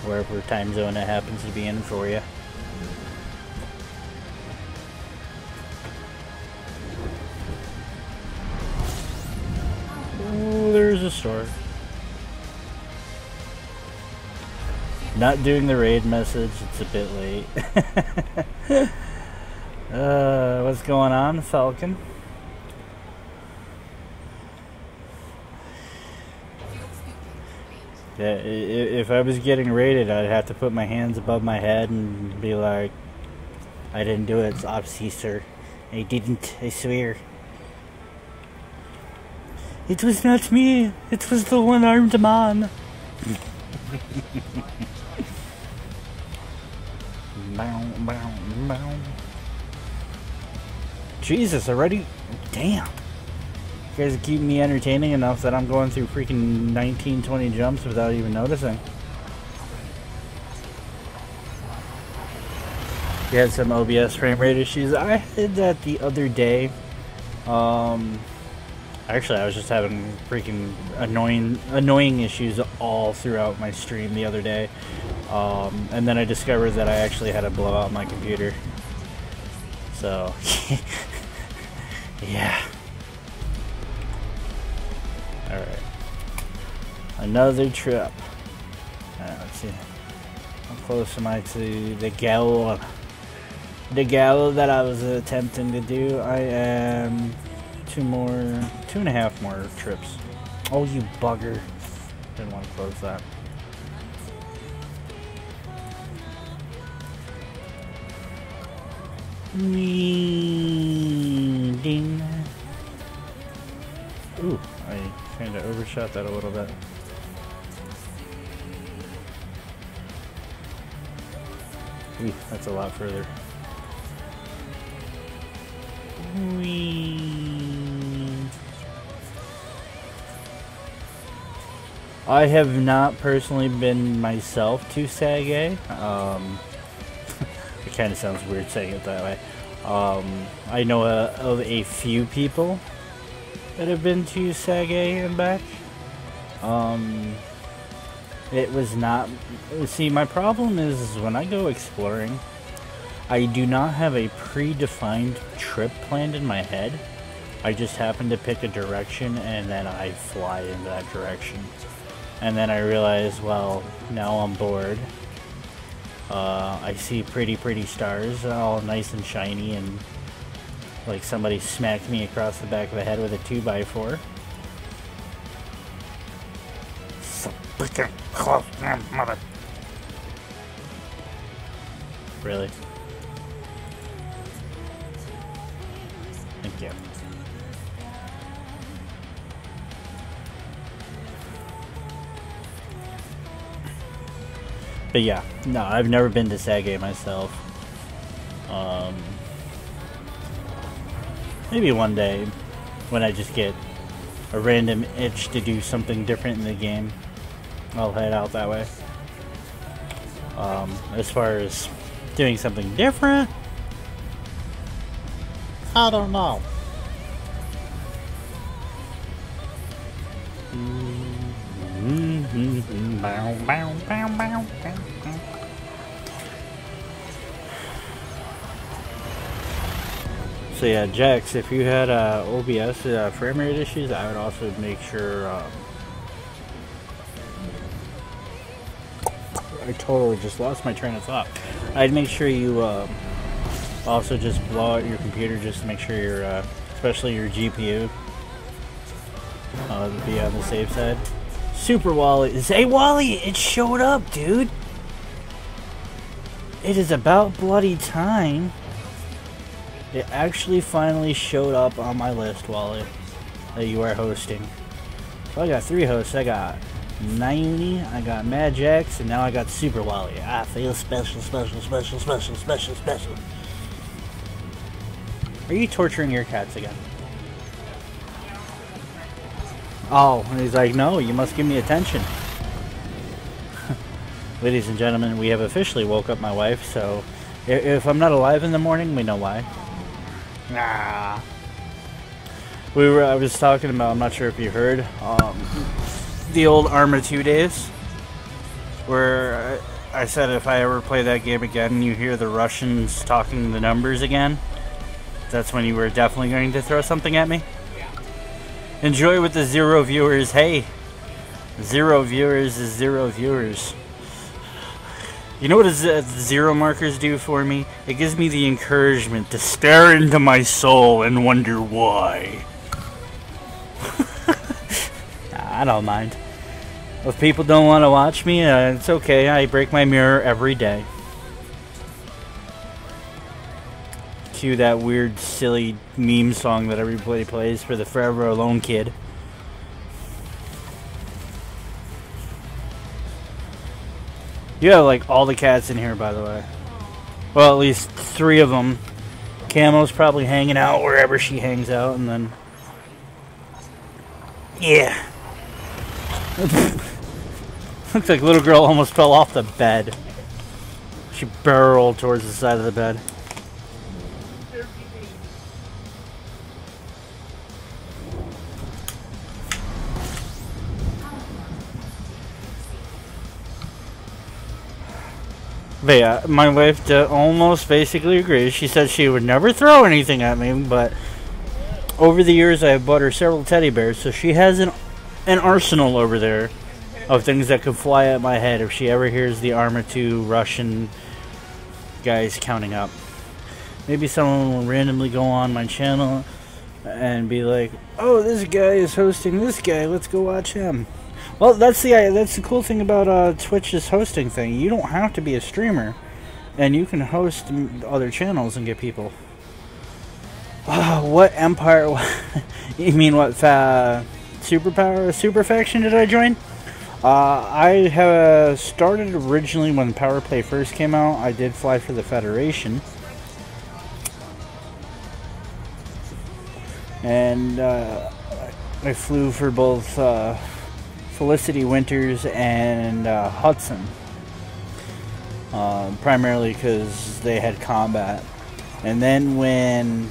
wherever time zone it happens to be in for you? Ooh, there's a store. Not doing the raid message, it's a bit late. What's going on, Falcon? Yeah, if I was getting raided, I'd have to put my hands above my head and be like, I didn't do it, it's obscene, sir. I didn't, I swear. It was not me, it was the one-armed man. Jesus, already? Damn. You guys keep me entertaining enough that I'm going through freaking 19, 20 jumps without even noticing. You had some OBS frame rate issues. I had that the other day. Actually, I was just having freaking annoying issues all throughout my stream the other day. And then I discovered that I actually had to blow out my computer. So, yeah. Alright. Another trip. Alright, let's see. How close am I to the goal? The goal that I was attempting to do. I am 2.5 more trips. Oh, you bugger. Didn't want to close that. Ding. Ooh, I kind of overshot that a little bit. Ooh, that's a lot further. I have not personally been myself to Sage. It kind of sounds weird saying it that way. I know of a few people that have been to Sage and back. It was not... See, my problem is when I go exploring, I do not have a predefined trip planned in my head. I just happen to pick a direction and then I fly in that direction. And then I realize, well, now I'm bored. I see pretty stars, all nice and shiny, and like somebody smacked me across the back of the head with a 2x4. So freaking close, mother. Really? Thank you. But yeah, no, I've never been to Sage myself. Maybe one day, when I just get a random itch to do something different in the game, I'll head out that way. As far as doing something different, I don't know. So yeah, Jax, if you had OBS frame rate issues, I would also make sure. I totally just lost my train of thought. I'd make sure you also just blow out your computer just to make sure your, especially your GPU, be on the safe side. Super Wally. Hey Wally, it showed up, dude. It is about bloody time. It actually finally showed up on my list, Wally, that you are hosting. So I got 3 hosts. I got Nayuni, I got Mad Jax, and now I got Super Wally. I feel special. Are you torturing your cats again? Oh, and he's like, no, you must give me attention. Ladies and gentlemen, we have officially woke up my wife, so if I'm not alive in the morning, we know why. Nah. I was talking about, I'm not sure if you heard, the old Arma 2 days, where I said if I ever play that game again and you hear the Russians talking the numbers again, that's when you were definitely going to throw something at me. Enjoy with the 0 viewers. Hey, 0 viewers is 0 viewers. You know what zero markers do for me? It gives me the encouragement to stare into my soul and wonder why. I don't mind. If people don't want to watch me, it's okay. I break my mirror every day. Cue that weird, silly meme song that everybody plays for the Forever Alone kid. You have like all the cats in here, by the way. Well, at least 3 of them. Camo's probably hanging out wherever she hangs out, and then... Yeah. Looks like little girl almost fell off the bed. She barreled towards the side of the bed. But yeah, my wife almost basically agrees. She said she would never throw anything at me, but over the years I have bought her several teddy bears, so she has an arsenal over there of things that could fly at my head if she ever hears the Arma 2 Russian guys counting up. Maybe someone will randomly go on my channel and be like, "Oh, this guy is hosting this guy. Let's go watch him." Well, that's the cool thing about Twitch's hosting thing. You don't have to be a streamer, and you can host other channels and get people. What empire? You mean what super faction did I join? I have started originally when Power Play first came out. I did fly for the Federation, and I flew for both Felicity Winters and Hudson, primarily because they had combat. And then when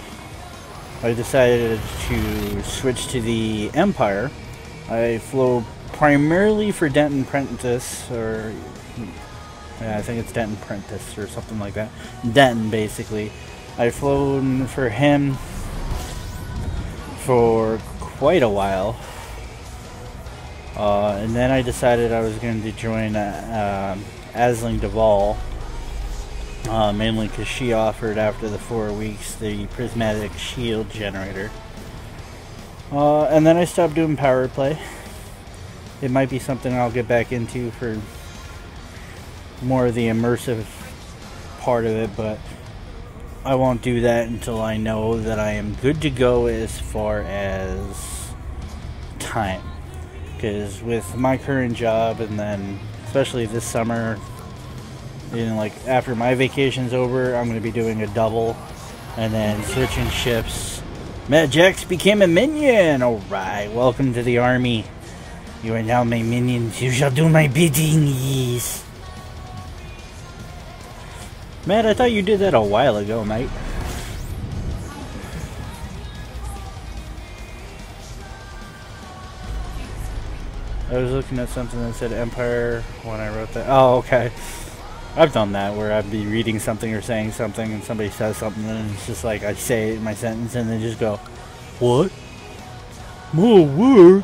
I decided to switch to the Empire, I flew primarily for Denton Prentice, or yeah, I think it's Denton Prentice or something like that. Denton, basically. I've flown for him for quite a while. And then I decided I was going to join Aisling Duval, mainly because she offered after the 4 weeks the prismatic shield generator. And then I stopped doing Power Play. It might be something I'll get back into for more of the immersive part of it, but I won't do that until I know that I am good to go as far as time. Because with my current job, and then especially this summer, you know, like after my vacation's over, I'm going to be doing a double and then switching ships. Matt Jax became a minion. Alright, welcome to the army. You are now my minions. You shall do my bidding. Yes. Matt, I thought you did that a while ago, mate. I was looking at something that said Empire when I wrote that. Oh, okay. I've done that where I'd be reading something or saying something and somebody says something and it's just like I say it in my sentence and they just go, "What? More word?"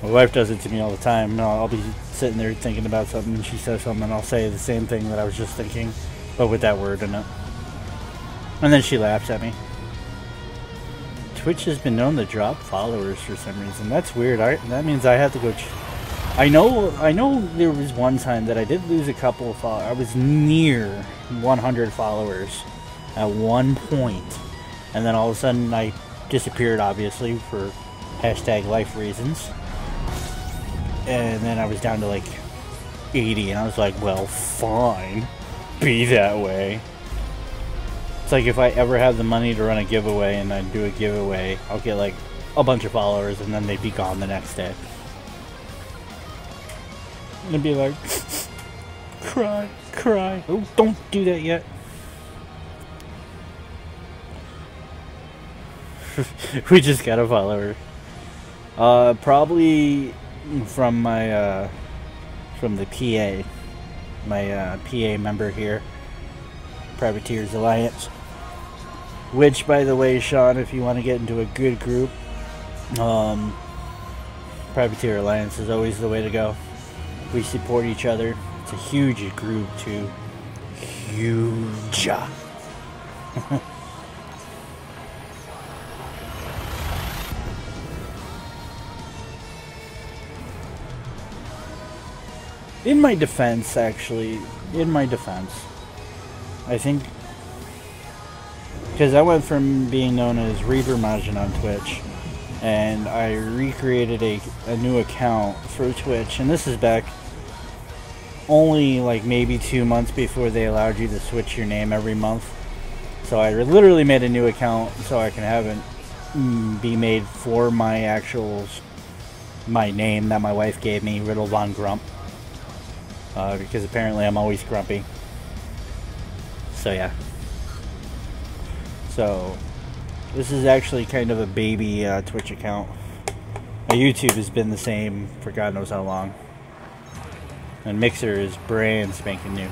My wife does it to me all the time. I'll be sitting there thinking about something and she says something and I'll say the same thing that I was just thinking, but with that word in it. And then she laughs at me. Twitch has been known to drop followers for some reason. That's weird. That means I have to go... I know there was one time that I did lose a couple of followers. I was near 100 followers at one point. And then all of a sudden I disappeared, obviously, for #life reasons. And then I was down to like 80 and I was like, well, fine. Be that way. It's like if I ever have the money to run a giveaway and I do a giveaway, I'll get like a bunch of followers and then they'd be gone the next day. And it'd be like, cry, cry. Oh, don't do that yet. We just got a follower. Probably from my, from the PA. My PA member here. Privateers Alliance. Which, by the way, Sean, if you want to get into a good group, Privateer Alliance is always the way to go. We support each other. It's a huge group too. Huge. In my defense, actually, I think, because I went from being known as Reaper Majin on Twitch, and I recreated a new account for Twitch, and this is back only like maybe 2 months before they allowed you to switch your name every month. So I literally made a new account so I can have it be made for my name that my wife gave me, Riddle Von Grump. Because apparently I'm always grumpy. So yeah. So this is actually kind of a baby Twitch account. My YouTube has been the same for God knows how long. And Mixer is brand spanking new.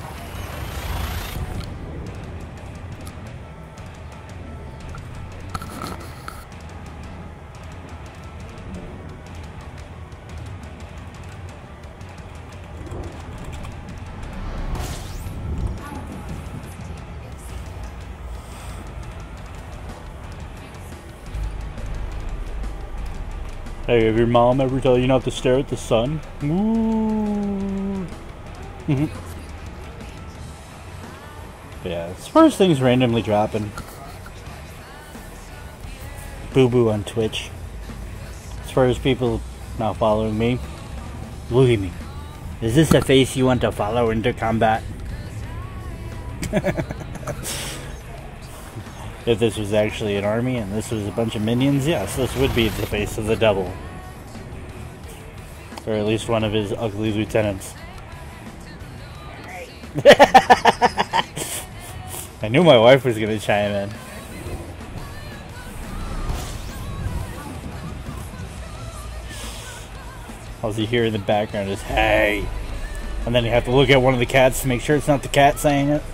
Hey, have your mom ever tell you not to stare at the sun? Ooh. But yeah, as far as things randomly dropping, Boo Boo on Twitch. As far as people not following me, look at me. Is this a face you want to follow into combat? If this was actually an army and this was a bunch of minions, yes, this would be the face of the devil. Or at least one of his ugly lieutenants. I knew my wife was going to chime in. All you hear in the background is, hey! And then you have to look at one of the cats to make sure it's not the cat saying it.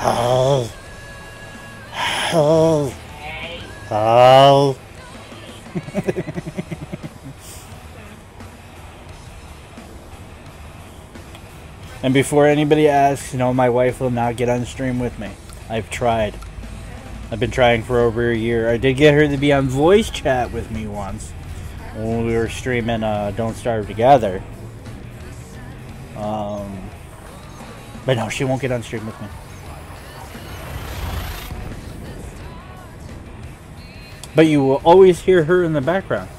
Oh. Oh. Oh. And before anybody asks, no, my wife will not get on stream with me. I've tried. I've been trying for over a year. I did get her to be on voice chat with me once when we were streaming Don't Starve Together. But no, she won't get on stream with me. But you will always hear her in the background.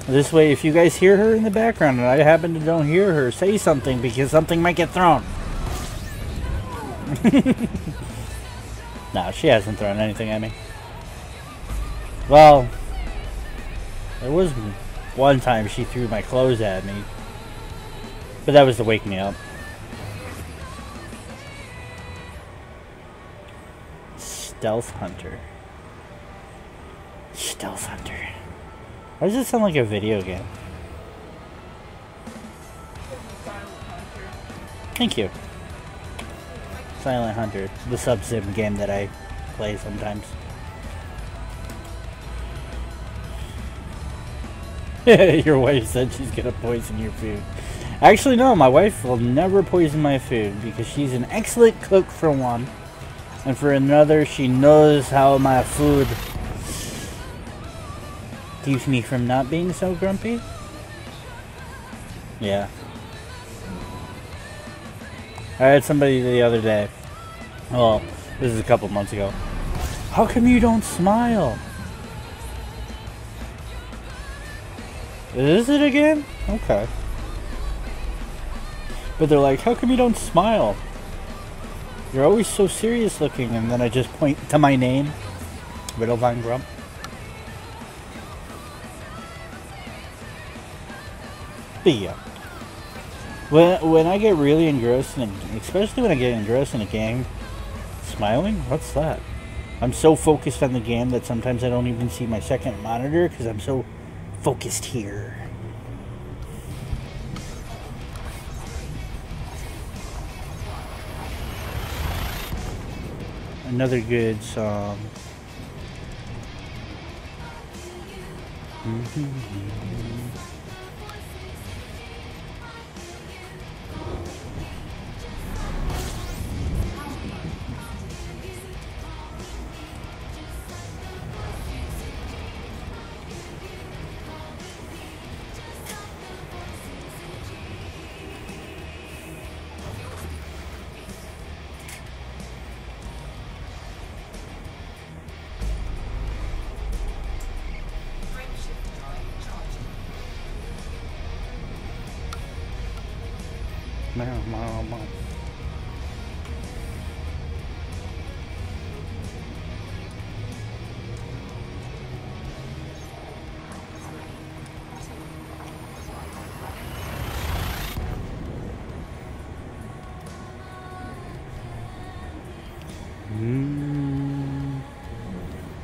This way, if you guys hear her in the background and I happen to don't hear her, say something because something might get thrown. No, she hasn't thrown anything at me. Well, there was one time she threw my clothes at me. But that was to wake me up. Stealth Hunter. Stealth Hunter. Why does it sound like a video game? Thank you. Silent Hunter. The Sub-Sim game that I play sometimes. Your wife said she's gonna poison your food. Actually, no, my wife will never poison my food because she's an excellent cook for one. And for another, she knows how my food keeps me from not being so grumpy. Yeah. I had somebody the other day. Well, this is a couple months ago. How come you don't smile? Is it again? Okay. But they're like, how come you don't smile? You're always so serious looking. And then I just point to my name, Riddle Von Grump. But yeah. When I get really engrossed in especially when I get engrossed in a game, smiling? What's that? I'm so focused on the game that sometimes I don't even see my second monitor because I'm so focused here. Another good song.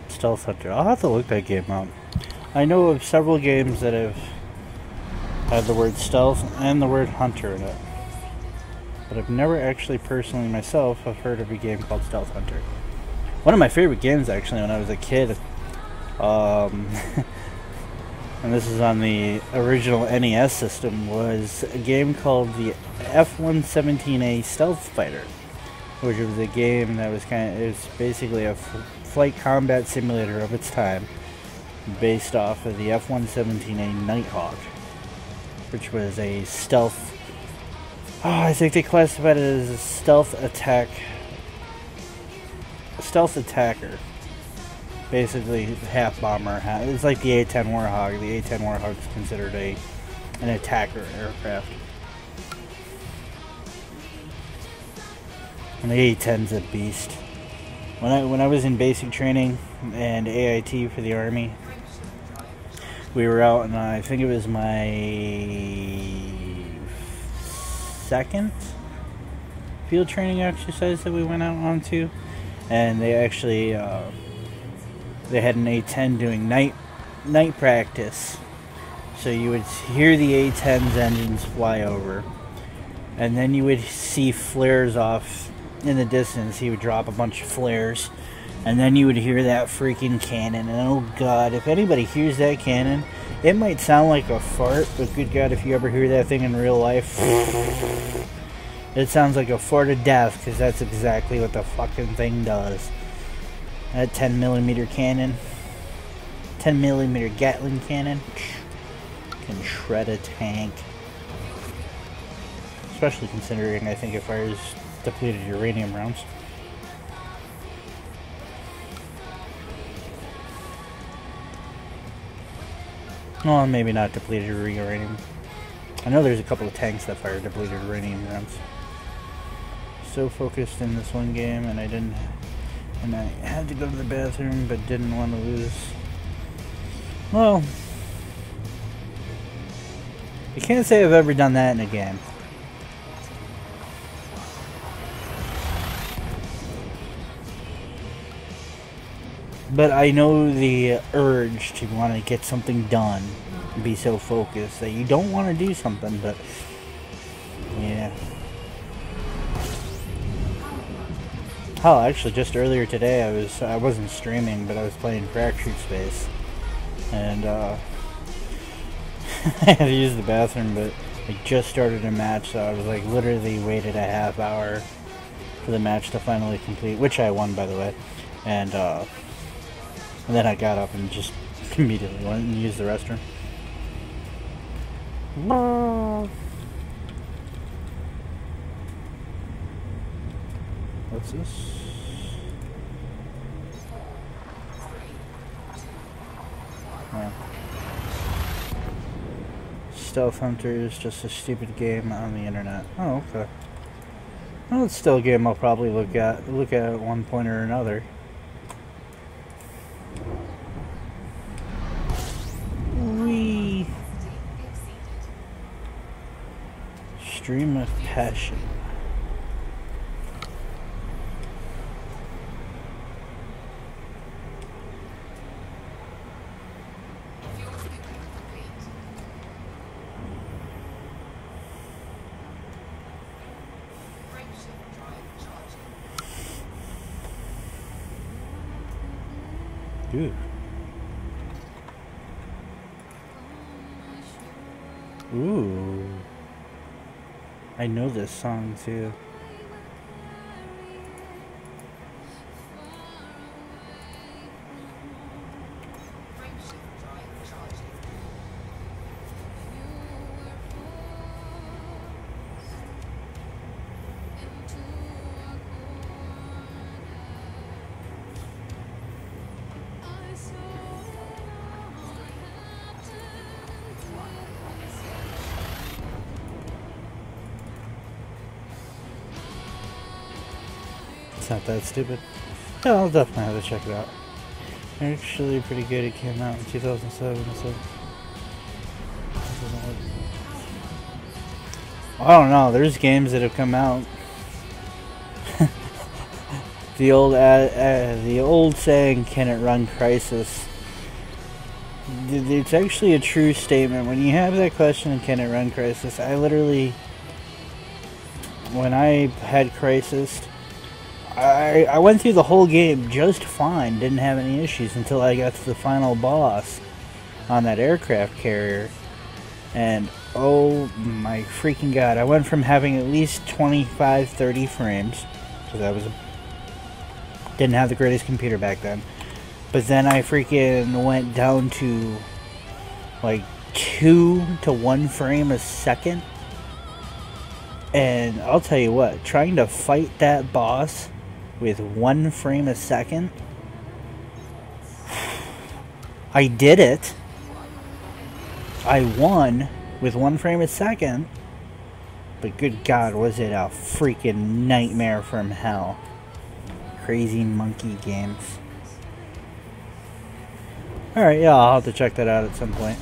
Stealth Hunter. I'll have to look that game up. I know of several games that have had the word stealth and the word hunter in it. But I've never actually personally myself have heard of a game called Stealth Hunter. One of my favorite games actually when I was a kid, and this is on the original NES system, was a game called the F-117A Stealth Fighter, which was a game that was it was basically a flight combat simulator of its time, based off of the F-117A Nighthawk, which was a stealth. I think they classified it as a stealth attacker. Basically, half bomber. It's like the A-10 Warhog. The A-10 Warhog is considered an attacker aircraft. And the A-10's a beast. When I was in basic training and AIT for the Army, we were out, and I think it was my second field training exercise that we went out onto, and they actually they had an A-10 doing night practice. So you would hear the A-10's engines fly over, and then you would see flares off in the distance. He would drop a bunch of flares, and then you would hear that freaking cannon. And oh god, if anybody hears that cannon, it might sound like a fart, but good god, if you ever hear that thing in real life, it sounds like a fart of death, because that's exactly what the fucking thing does. That 10mm cannon, 10mm Gatling cannon, can shred a tank. Especially considering I think it fires depleted uranium rounds. Well, maybe not depleted uranium. I know there's a couple of tanks that fire depleted uranium rounds. So focused in this one game, and I had to go to the bathroom, but didn't want to lose. Well, I can't say I've ever done that in a game. But I know the urge to want to get something done, and be so focused that you don't want to do something, but yeah. Oh, actually, just earlier today, I wasn't streaming, but I was playing Fractured Space, and I had to use the bathroom, but I just started a match, so I was like literally waited a half hour for the match to finally complete, which I won, by the way, and then I got up and just immediately went and used the restroom. What's this? Oh. Stealth Hunter is just a stupid game on the internet. Oh, okay. Well, it's still a game I'll probably look at one point or another. Wee. Stream of Passion. Dude. Ooh. I know this song too. It's not that stupid. Yeah, I'll definitely have to check it out. Actually pretty good. It came out in 2007, so I don't know. There's games that have come out. the old saying, "Can it run Crisis?" It's actually a true statement. When you have that question, "Can it run Crisis?" I literally, when I had Crisis, I went through the whole game just fine, didn't have any issues until I got to the final boss on that aircraft carrier, and oh my freaking god, I went from having at least 25-30 frames, because I didn't have the greatest computer back then, but then I freaking went down to like 2 to 1 frame a second, and I'll tell you what, trying to fight that boss with 1 frame a second, I did it. I won with 1 frame a second, but good god, was it a freaking nightmare from hell. Crazy monkey games. Alright, yeah, I'll have to check that out at some point.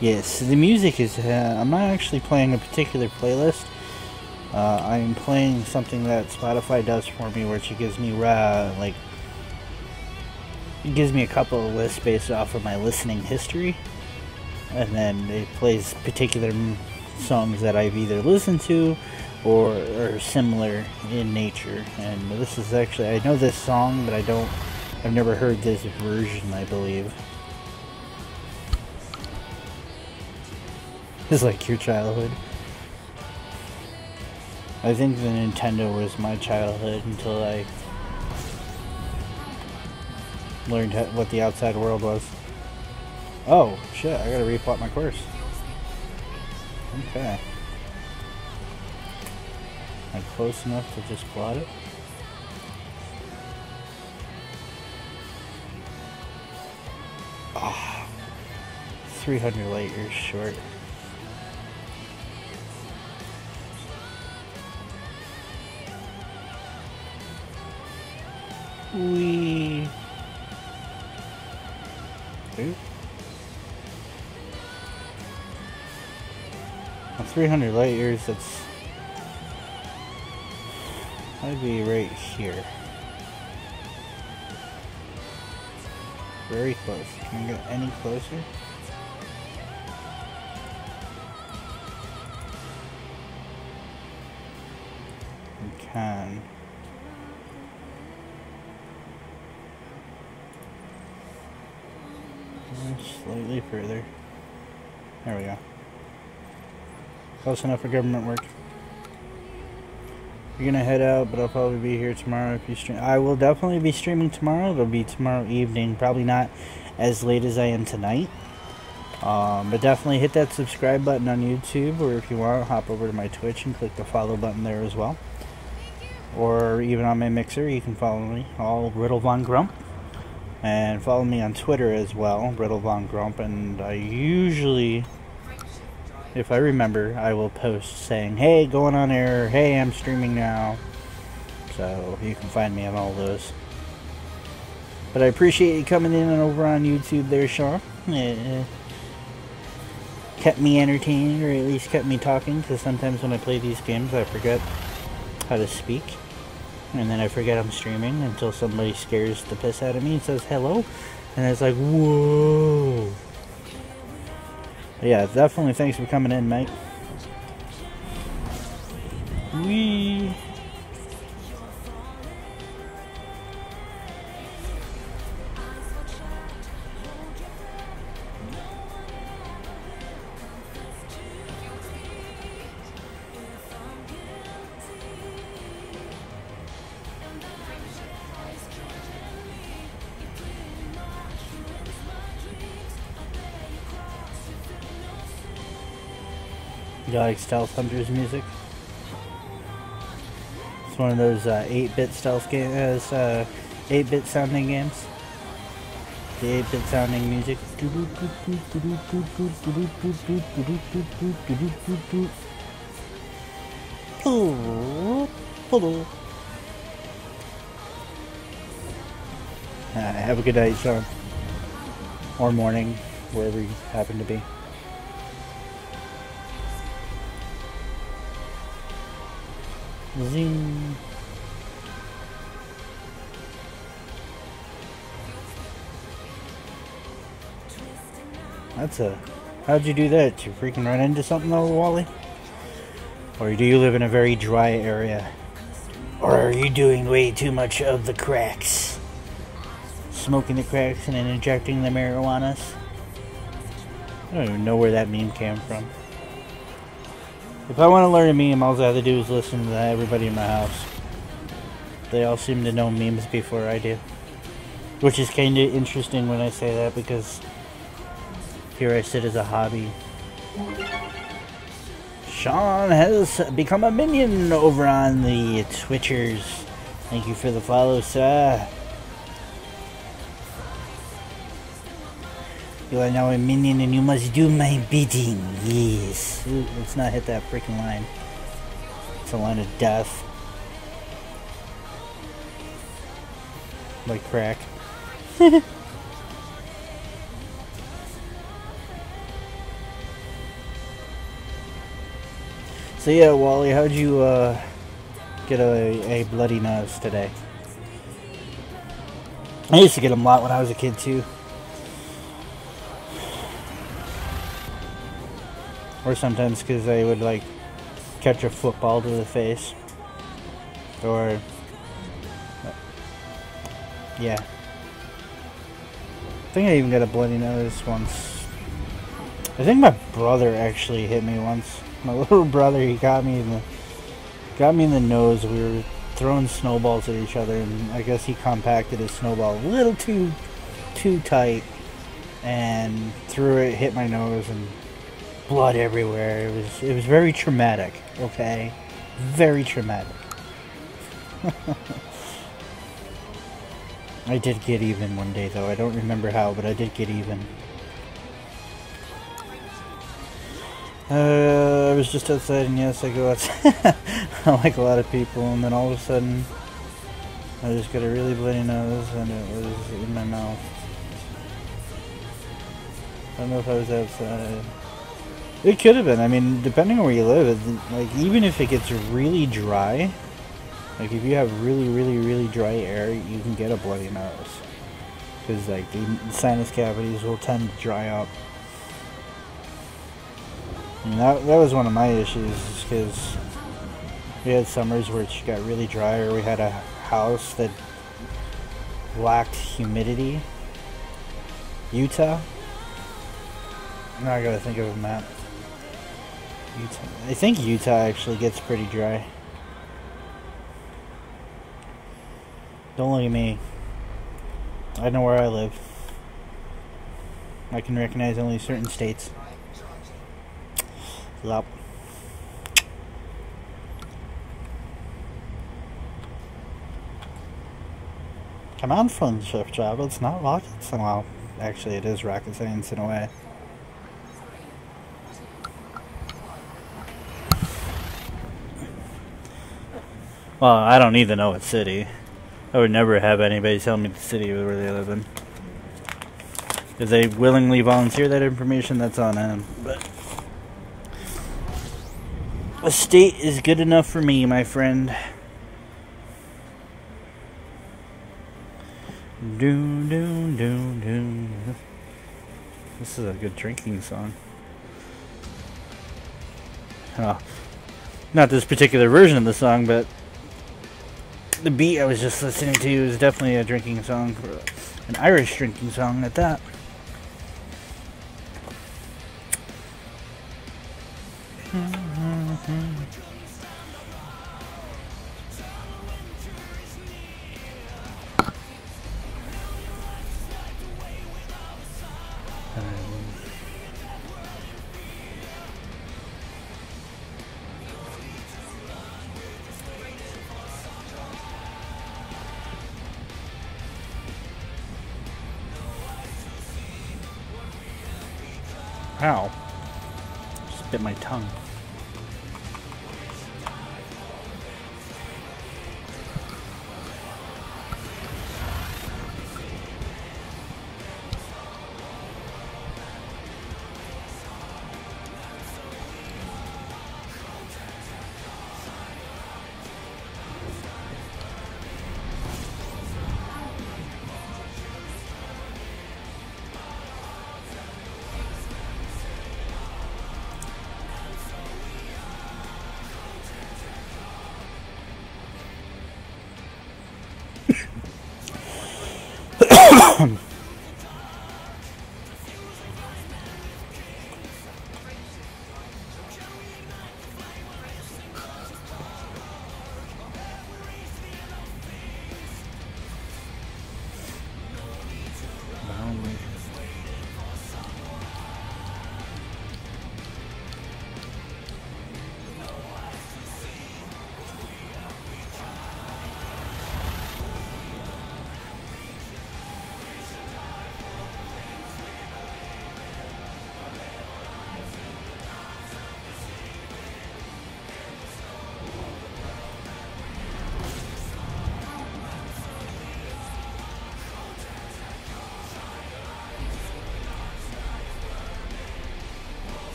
Yes, the music is, I'm not actually playing a particular playlist. I'm playing something that Spotify does for me, which it gives me, it gives me a couple of lists based off of my listening history. And then it plays particular songs that I've either listened to or are similar in nature. And this is actually, I know this song, but I've never heard this version, I believe. It's like your childhood. I think the Nintendo was my childhood until I learned what the outside world was. Oh, shit, I gotta replot my course. Okay. Am I close enough to just plot it? Ah, 300 light years short. Ooh. 300 light years, that's... I'd be right here. Very close. Can I get any closer? I can. Slightly further. There we go. Close enough for government work. You're gonna head out, but I'll probably be here tomorrow if you stream. I will definitely be streaming tomorrow. It'll be tomorrow evening, probably not as late as I am tonight. But definitely hit that subscribe button on YouTube, or if you want, hop over to my Twitch and click the follow button there as well. Or even on my Mixer, you can follow me, all Riddle Von Grump. And follow me on Twitter as well, Riddle Von Grump, and I usually, if I remember, I will post saying, hey, going on air, hey, I'm streaming now. So you can find me on all those. But I appreciate you coming in and over on YouTube there, Sean. It kept me entertained, or at least kept me talking, because sometimes when I play these games I forget how to speak. And then I forget I'm streaming until somebody scares the piss out of me and says hello. And it's like, whoa. But yeah, definitely thanks for coming in, mate. Wee. You like Stealth Hunters music? It's one of those 8-bit stealth games, 8-bit sounding games. The 8-bit sounding music. Have a good night, Sean. Or morning, wherever you happen to be. Zing. How'd you do that? Did you freaking run into something though, Wally? Or do you live in a very dry area? Or are you doing way too much of the cracks? Smoking the cracks and then injecting the marijuanas? I don't even know where that meme came from. If I want to learn a meme, all I have to do is listen to everybody in my house. They all seem to know memes before I do. Which is kind of interesting when I say that, because here I sit as a hobby. Sean has become a minion over on the Twitchers. Thank you for the follow, sir. You are now a minion and you must do my bidding. Yes. Ooh, let's not hit that freaking line. It's a line of death. Like crack. So yeah, Wally, how'd you get a bloody nose today? I used to get them a lot when I was a kid too. Or sometimes because I would like catch a football to the face. Or yeah. I think I even got a bloody nose once. I think my brother actually hit me once. My little brother, he got me in the nose. We were throwing snowballs at each other, and I guess he compacted his snowball a little too tight and threw it, hit my nose, and blood everywhere. It was very traumatic, okay? Very traumatic. I did get even one day though. I don't remember how, but I did get even. I was just outside, and yes, I go outside like a lot of people, and then all of a sudden I just got a really bloody nose, and it was in my mouth. I don't know if I was outside. It could have been. I mean, depending on where you live, like even if it gets really dry, like if you have really dry air, you can get a bloody nose, because like the sinus cavities will tend to dry up. I mean, that was one of my issues, because we had summers where it got really dry, or we had a house that lacked humidity. Utah. Now I gotta think of a map. Utah. I think Utah actually gets pretty dry. Don't look at me. I know where I live. I can recognize only certain states. Yup. Come on, fun shift job. It's not rocket science. Well, actually, it is rocket science in a way. Well, I don't need to know what city. I would never have anybody tell me the city where they live in. If they willingly volunteer that information, that's on them. But a state is good enough for me, my friend. Doom, doom, doom, doom. This is a good drinking song. Oh, Not this particular version of the song, but the beat I was just listening to is definitely a drinking song, an Irish drinking song at that. Ow. Just bit my tongue.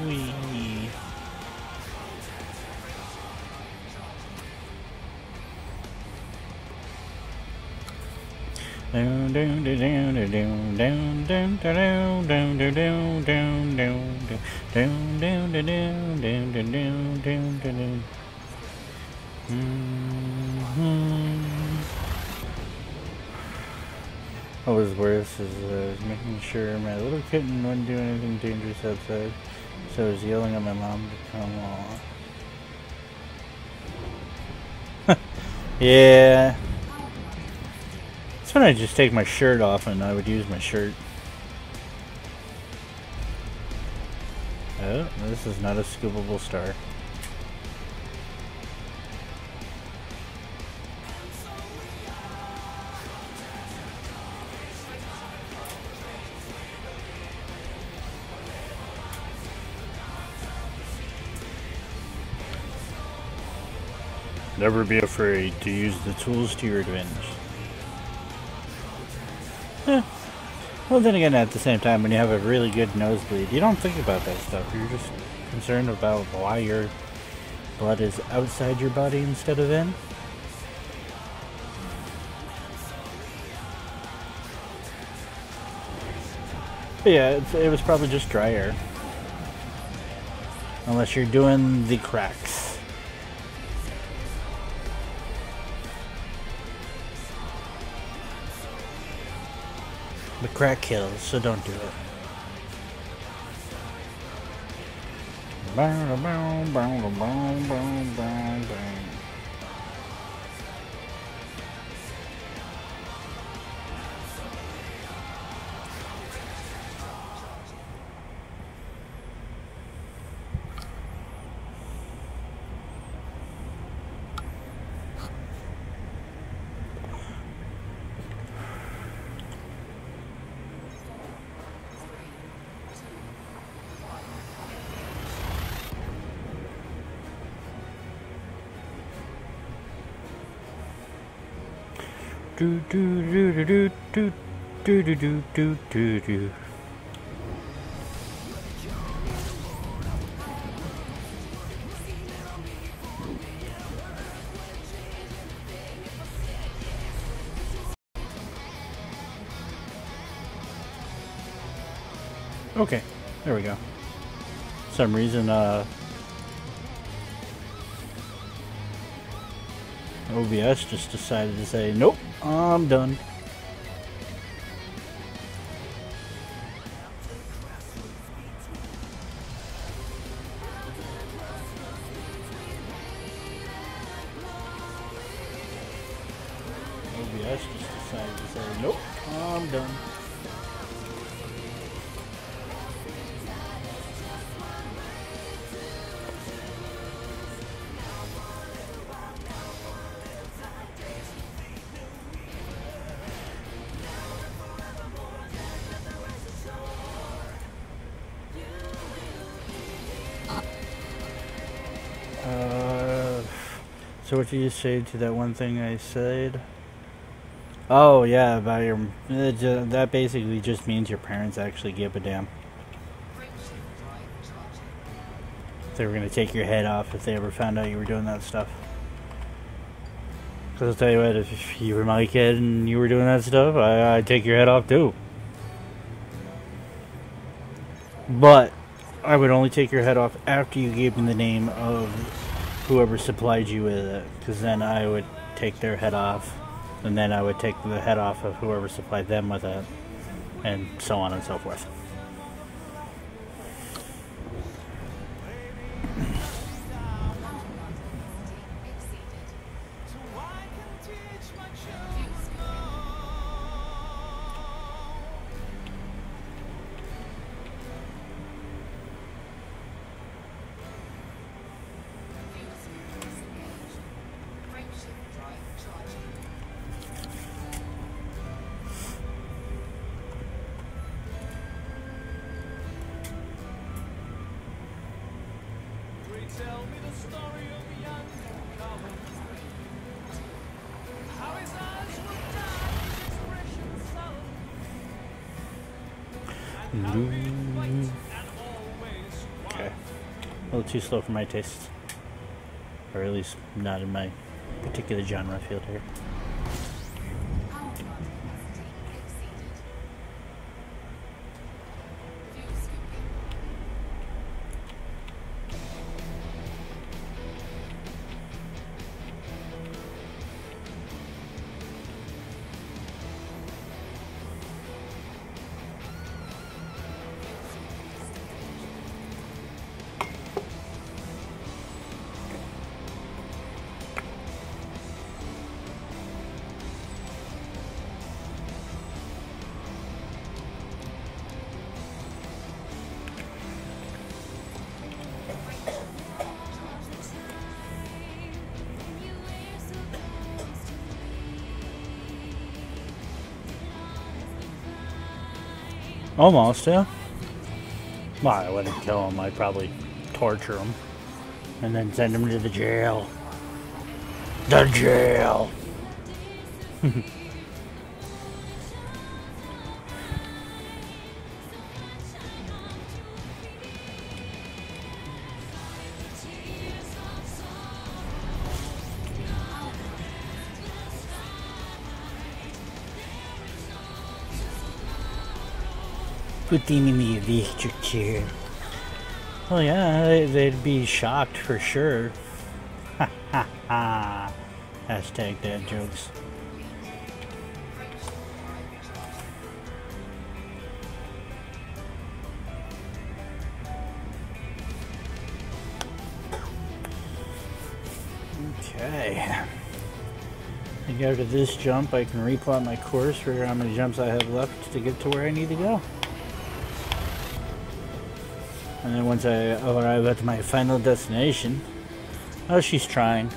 Wee. What was worse is making sure my little kitten wouldn't do anything dangerous outside, so I was yelling at my mom to come on. Yeah. That's when I just take my shirt off and I would use my shirt. Oh, this is not a scoopable star. Never be afraid to use the tools to your advantage. Well, then again, at the same time, when you have a really good nosebleed, you don't think about that stuff. You're just concerned about why your blood is outside your body instead of in. But yeah, it was probably just dry air. Unless you're doing the cracks. The crack kills, so don't do it. Do do do do do do do do do do do. Okay, there we go. For some reason, OBS just decided to say, nope, I'm done. OBS just decided to say, nope, I'm done. So what did you say to that one thing I said? Oh yeah, about your... that basically just means your parents actually give a damn. They were going to take your head off if they ever found out you were doing that stuff. Because I'll tell you what, if you were my kid and you were doing that stuff, I'd take your head off too. But I would only take your head off after you gave me the name of whoever supplied you with it. Because then I would take their head off. And then I would take the head off of whoever supplied them with it. And so on and so forth. Tell me the story of the young Colin. How his eyes were dark, his expression sullen. And how he white and always Okay. A little too slow for my taste. Or at least not in my particular genre field here. Almost, yeah. Well, I wouldn't kill him. I'd probably torture him. And then send him to the jail. The jail! Put them in the electric chair. Oh yeah, they'd be shocked for sure. Ha ha ha. Hashtag dad jokes. Okay. I think after this jump I can replot my course for how many jumps I have left to get to where I need to go. And then once I arrive at my final destination... Oh, she's trying.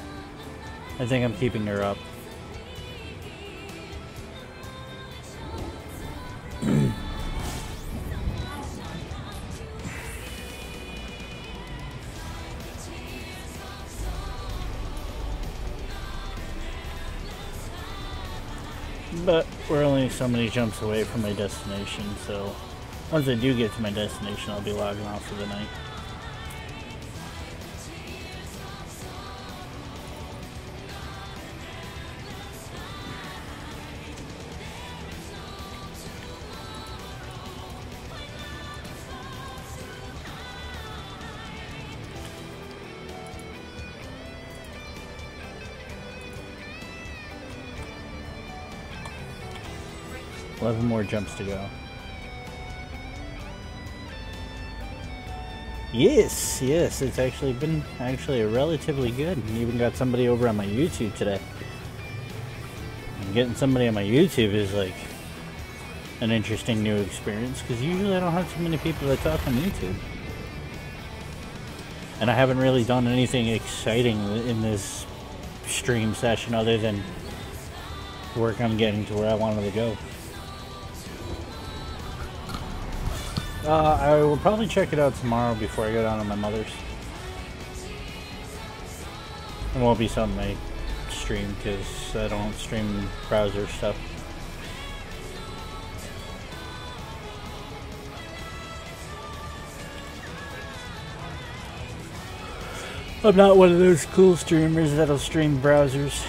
I think I'm keeping her up. But we're only so many jumps away from my destination, so once I do get to my destination, I'll be logging off for the night. 11 more jumps to go. Yes, it's actually been relatively good. And even got somebody over on my YouTube today. And getting somebody on my YouTube is like an interesting new experience because usually I don't have too many people that talk on YouTube. And I haven't really done anything exciting in this stream session other than work on getting to where I wanted to go. I will probably check it out tomorrow before I go down to my mother's. It won't be something I stream because I don't stream browser stuff. I'm not one of those cool streamers that'll stream browsers.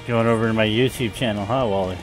Going over to my YouTube channel, huh, Wally?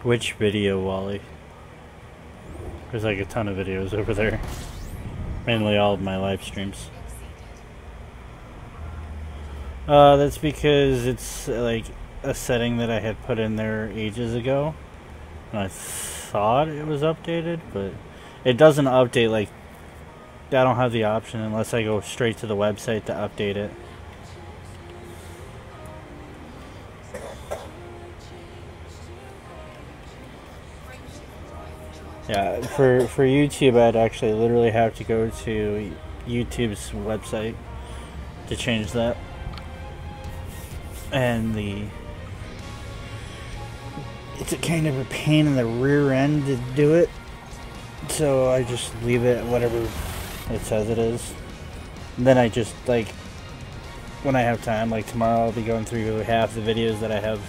Which video, Wally? There's like a ton of videos over there. Mainly all of my live streams. That's because it's like a setting that I had put in there ages ago. And I thought it was updated, but it doesn't update. Like, I don't have the option unless I go straight to the website to update it. Yeah, for YouTube, I'd actually literally have to go to YouTube's website to change that. And it's a kind of a pain in the rear end to do it. So I just leave it at whatever it says it is. And then I just, like, when I have time, like tomorrow I'll be going through half the videos that I have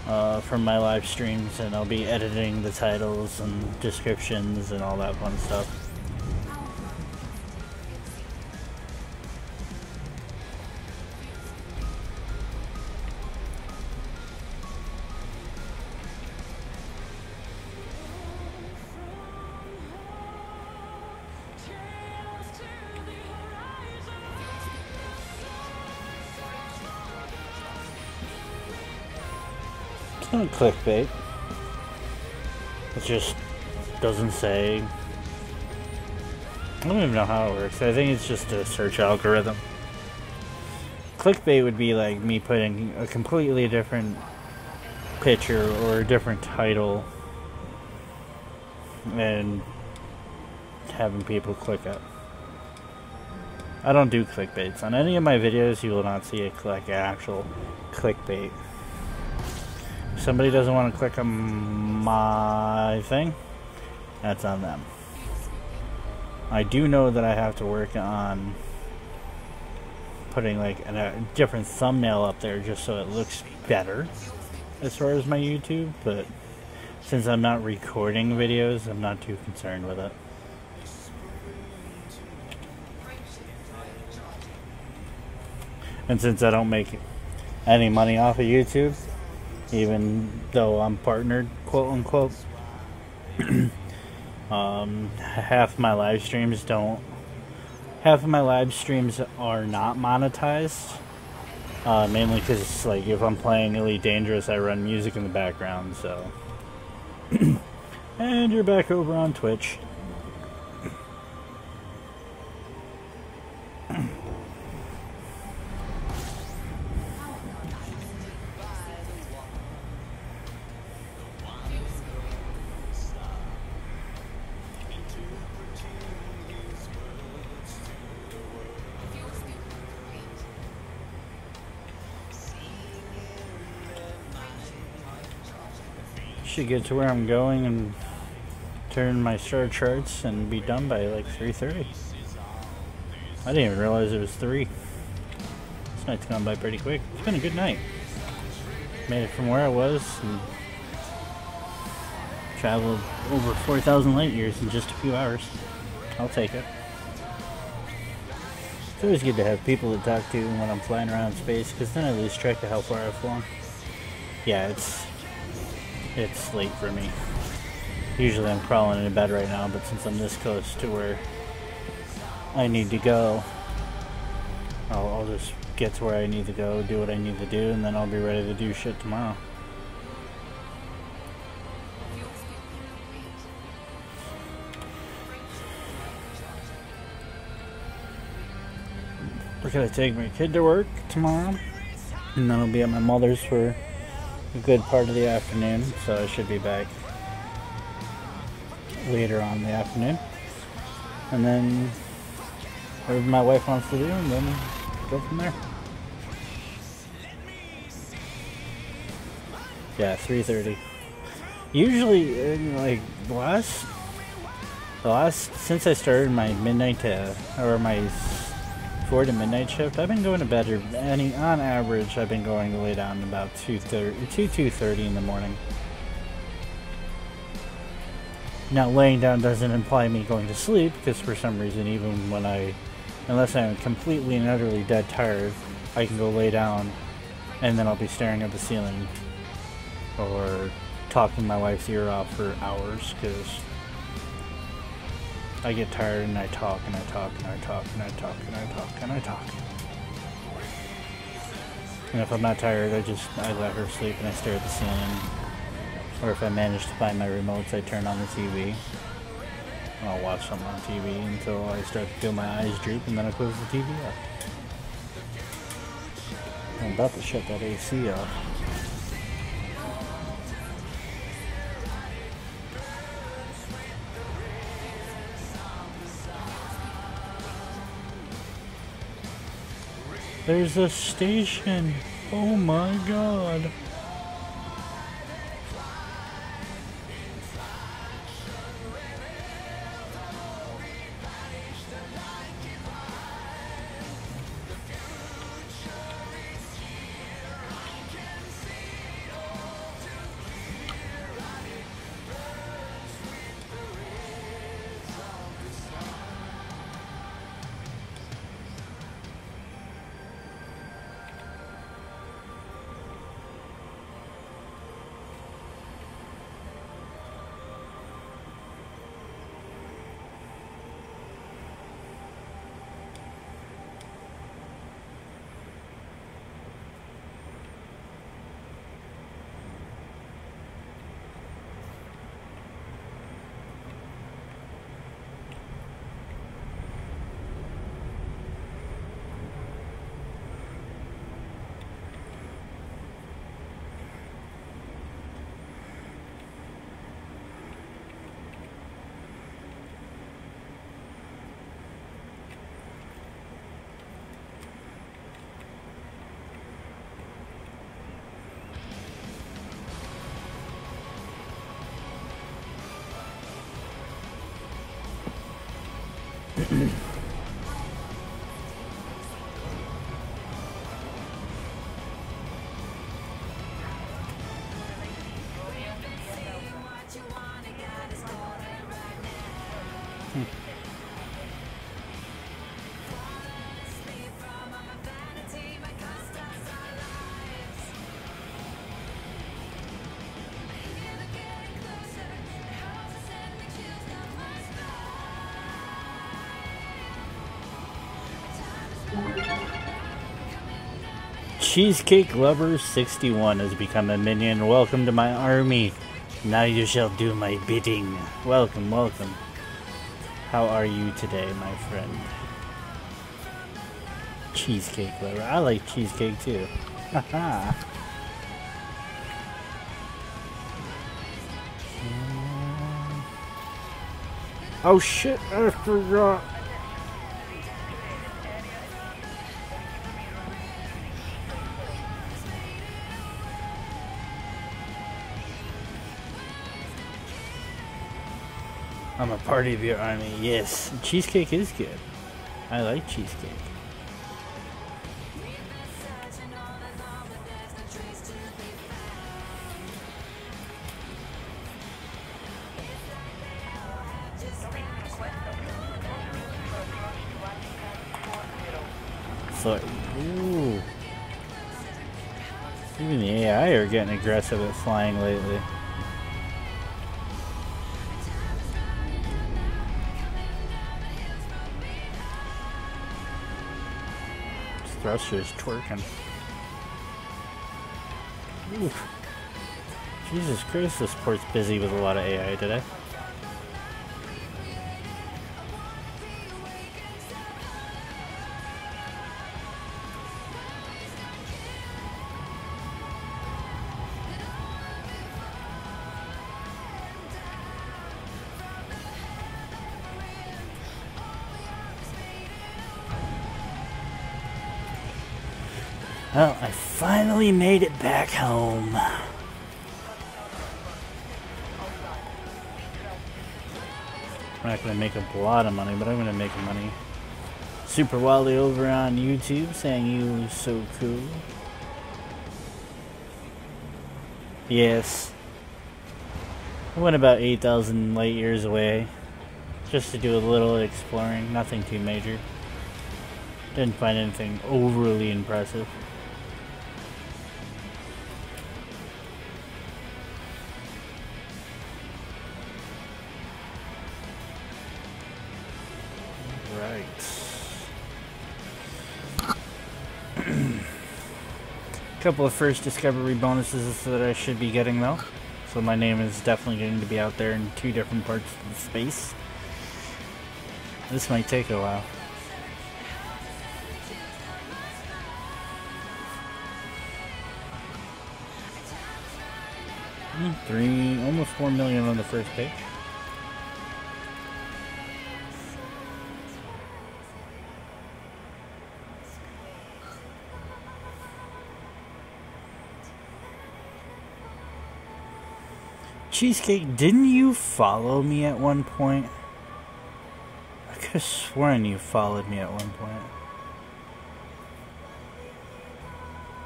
from my live streams, and I'll be editing the titles and descriptions and all that fun stuff. It's not clickbait. It just doesn't say. I don't even know how it works. I think it's just a search algorithm. Clickbait would be like me putting a completely different picture or a different title and having people click it. I don't do clickbaits. On any of my videos, you will not see like actual clickbait. If somebody doesn't want to click on my thing, that's on them. I do know that I have to work on putting like a different thumbnail up there just so it looks better as far as my YouTube, but since I'm not recording videos, I'm not too concerned with it. And since I don't make any money off of YouTube, even though I'm partnered, quote unquote, half my live streams are not monetized, mainly because like if I'm playing Elite Dangerous, I run music in the background. So and you're back over on Twitch. Should get to where I'm going and turn my star charts and be done by like 3:30. I didn't even realize it was 3. This night's gone by pretty quick. It's been a good night. Made it from where I was and traveled over 4,000 light years in just a few hours. I'll take it. It's always good to have people to talk to when I'm flying around space, because then I lose track of how far I've flown. Yeah, it's late for me. Usually I'm crawling into bed right now, but since I'm this close to where I need to go, I'll just get to where I need to go, do what I need to do, and then I'll be ready to do shit tomorrow. We're gonna take my kid to work tomorrow, and then I'll be at my mother's for a good part of the afternoon, so I should be back later on in the afternoon. And then whatever my wife wants to do, and then go from there. Yeah, 3:30. Usually, like the last since I started my midnight or my 4 to midnight shift, I've been going to bed on average. I've been going to lay down about 2:30 in the morning. Now, laying down doesn't imply me going to sleep, because for some reason, even unless I'm completely and utterly dead tired, I can go lay down, and then I'll be staring at the ceiling, or talking my wife's ear off for hours, because I get tired and I talk and I talk and I talk and I talk and I talk and I talk. And if I'm not tired, I let her sleep and I stare at the ceiling. Or if I manage to find my remotes, I turn on the TV. And I'll watch something on TV until I start to feel my eyes droop, and then I close the TV up. I'm about to shut that AC off. There's a station. Oh my god. Cheesecake Lover 61 has become a minion. Welcome to my army. Now you shall do my bidding. Welcome, welcome. How are you today, my friend? Cheesecake Lover. I like cheesecake too. Haha. Oh shit, I forgot. I'm a part of your army, yes. Cheesecake is good. I like cheesecake. So, ooh. Even the AI are getting aggressive at flying lately. Thruster's twerking. Oof. Jesus Christ, this port's busy with a lot of AI today. Well, I finally made it back home. I'm not going to make a lot of money, but I'm going to make money. Super Wally over on YouTube saying you so cool. Yes. I went about 8,000 light years away just to do a little exploring. Nothing too major. Didn't find anything overly impressive. Couple of first discovery bonuses that I should be getting though, so my name is definitely going to be out there in 2 different parts of space. This might take a while. Almost 4 million on the first page. Cheesecake, didn't you follow me at one point? I could have sworn you followed me at one point.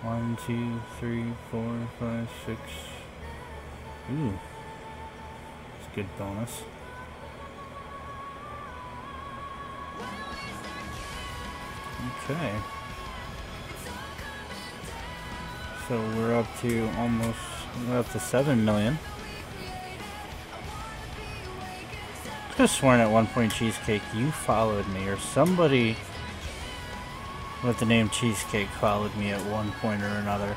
1, 2, 3, 4, 5, 6. Ooh. That's a good bonus. Okay. So we're up to 7 million. I could have sworn at one point, Cheesecake, you followed me, or somebody with the name Cheesecake followed me at one point or another.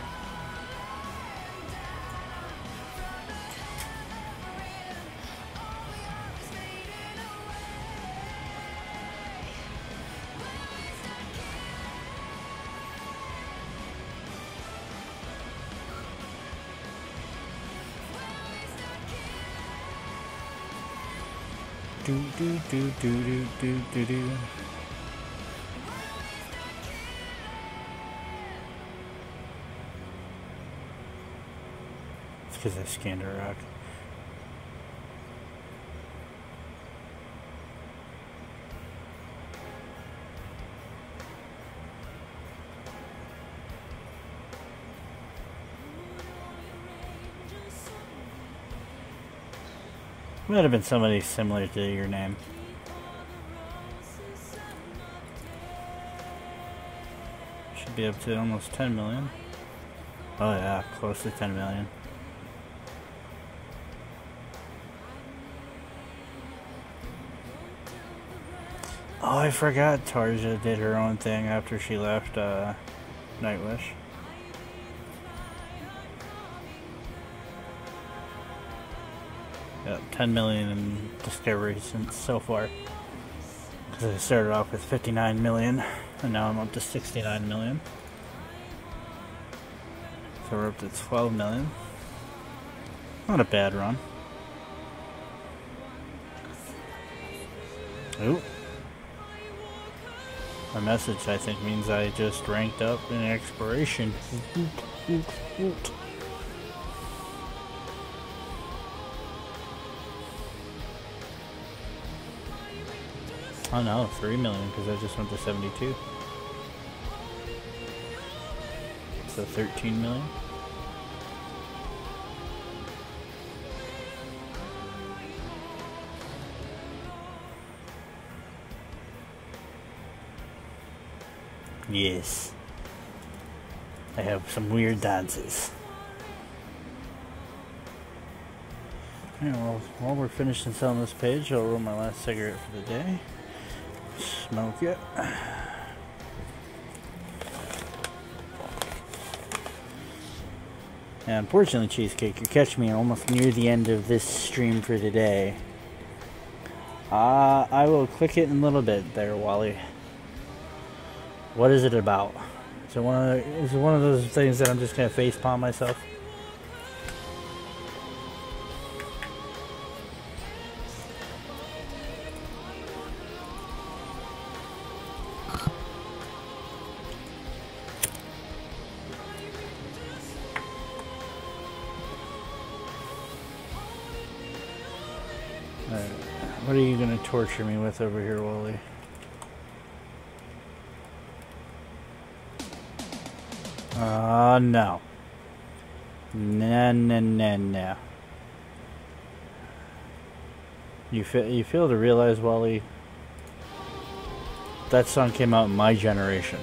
Do do do do do do do do. It's because I scanned a rock. Might have been somebody similar to your name. Should be up to almost 10 million. Oh yeah, close to 10 million. Oh, I forgot Tarja did her own thing after she left Nightwish. Yeah, 10 million in discovery since so far. Because I started off with 59 million, and now I'm up to 69 million. So we're up to 12 million. Not a bad run. Ooh. My message, I think, means I just ranked up in exploration. Oh no, 3 million because I just went to 72. So 13 million. Yes. I have some weird dances. Yeah, well, while we're finishing selling this page, I'll roll my last cigarette for the day. Smoke it. And unfortunately, Cheesecake, you're catching me almost near the end of this stream for today. I will click it in a little bit there, Wally. What is it about? Is it one of those things that I'm just gonna facepalm myself? Alright, what are you gonna torture me with over here, Wally? No. No. You fail to realize, Wally, that song came out in my generation.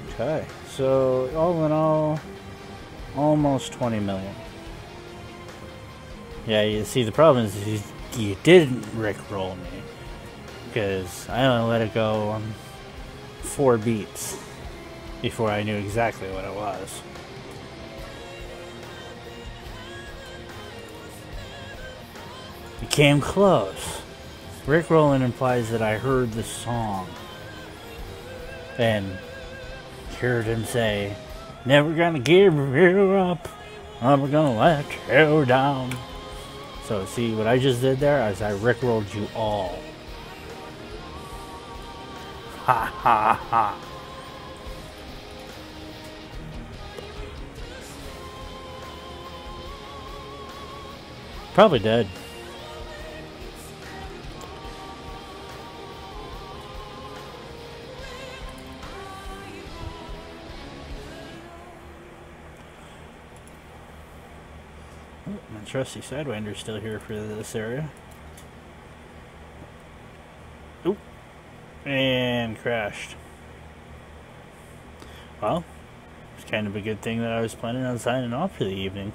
Okay, so all in all, almost 20 million. Yeah, you see, the problem is you didn't rickroll me. Because I only let it go on 4 beats before I knew exactly what it was. You came close. Rickrolling implies that I heard the song and heard him say, "Never gonna give you up, I'm gonna let you down." So see, what I just did there is I rickrolled you all. Ha ha ha. Probably dead. Oh, my trusty Sidewinder's still here for this area. Oop. And crashed. Well, it's kind of a good thing that I was planning on signing off for the evening.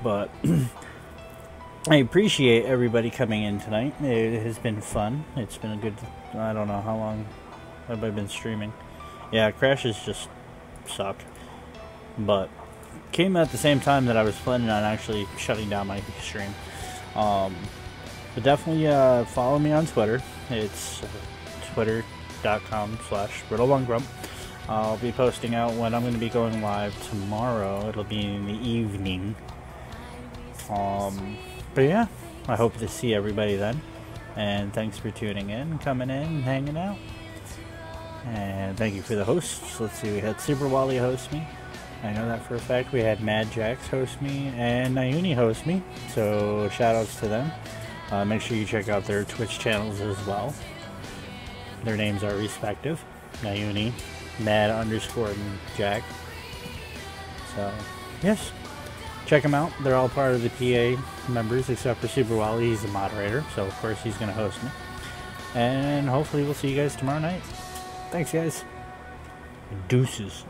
But I appreciate everybody coming in tonight. It has been fun. It's been a good, I don't know how long have I been streaming. Yeah, crashes just suck. But came at the same time that I was planning on actually shutting down my stream. But definitely follow me on Twitter. It's twitter.com/riddle1grump. I'll be posting out when I'm going to be going live tomorrow. It'll be in the evening. But yeah, I hope to see everybody then. And thanks for tuning in, coming in, and hanging out. And thank you for the hosts. Let's see, we had Super Wally host me. I know that for a fact. We had Mad Jax host me and Nayuni host me. So shout outs to them. Make sure you check out their Twitch channels as well. Their names are respective. Nayuni, Mad_Jack. So, yes. check them out. They're all part of the PA members except for Super Wally. He's the moderator, so of course he's going to host me. And hopefully we'll see you guys tomorrow night. Thanks, guys. Deuces.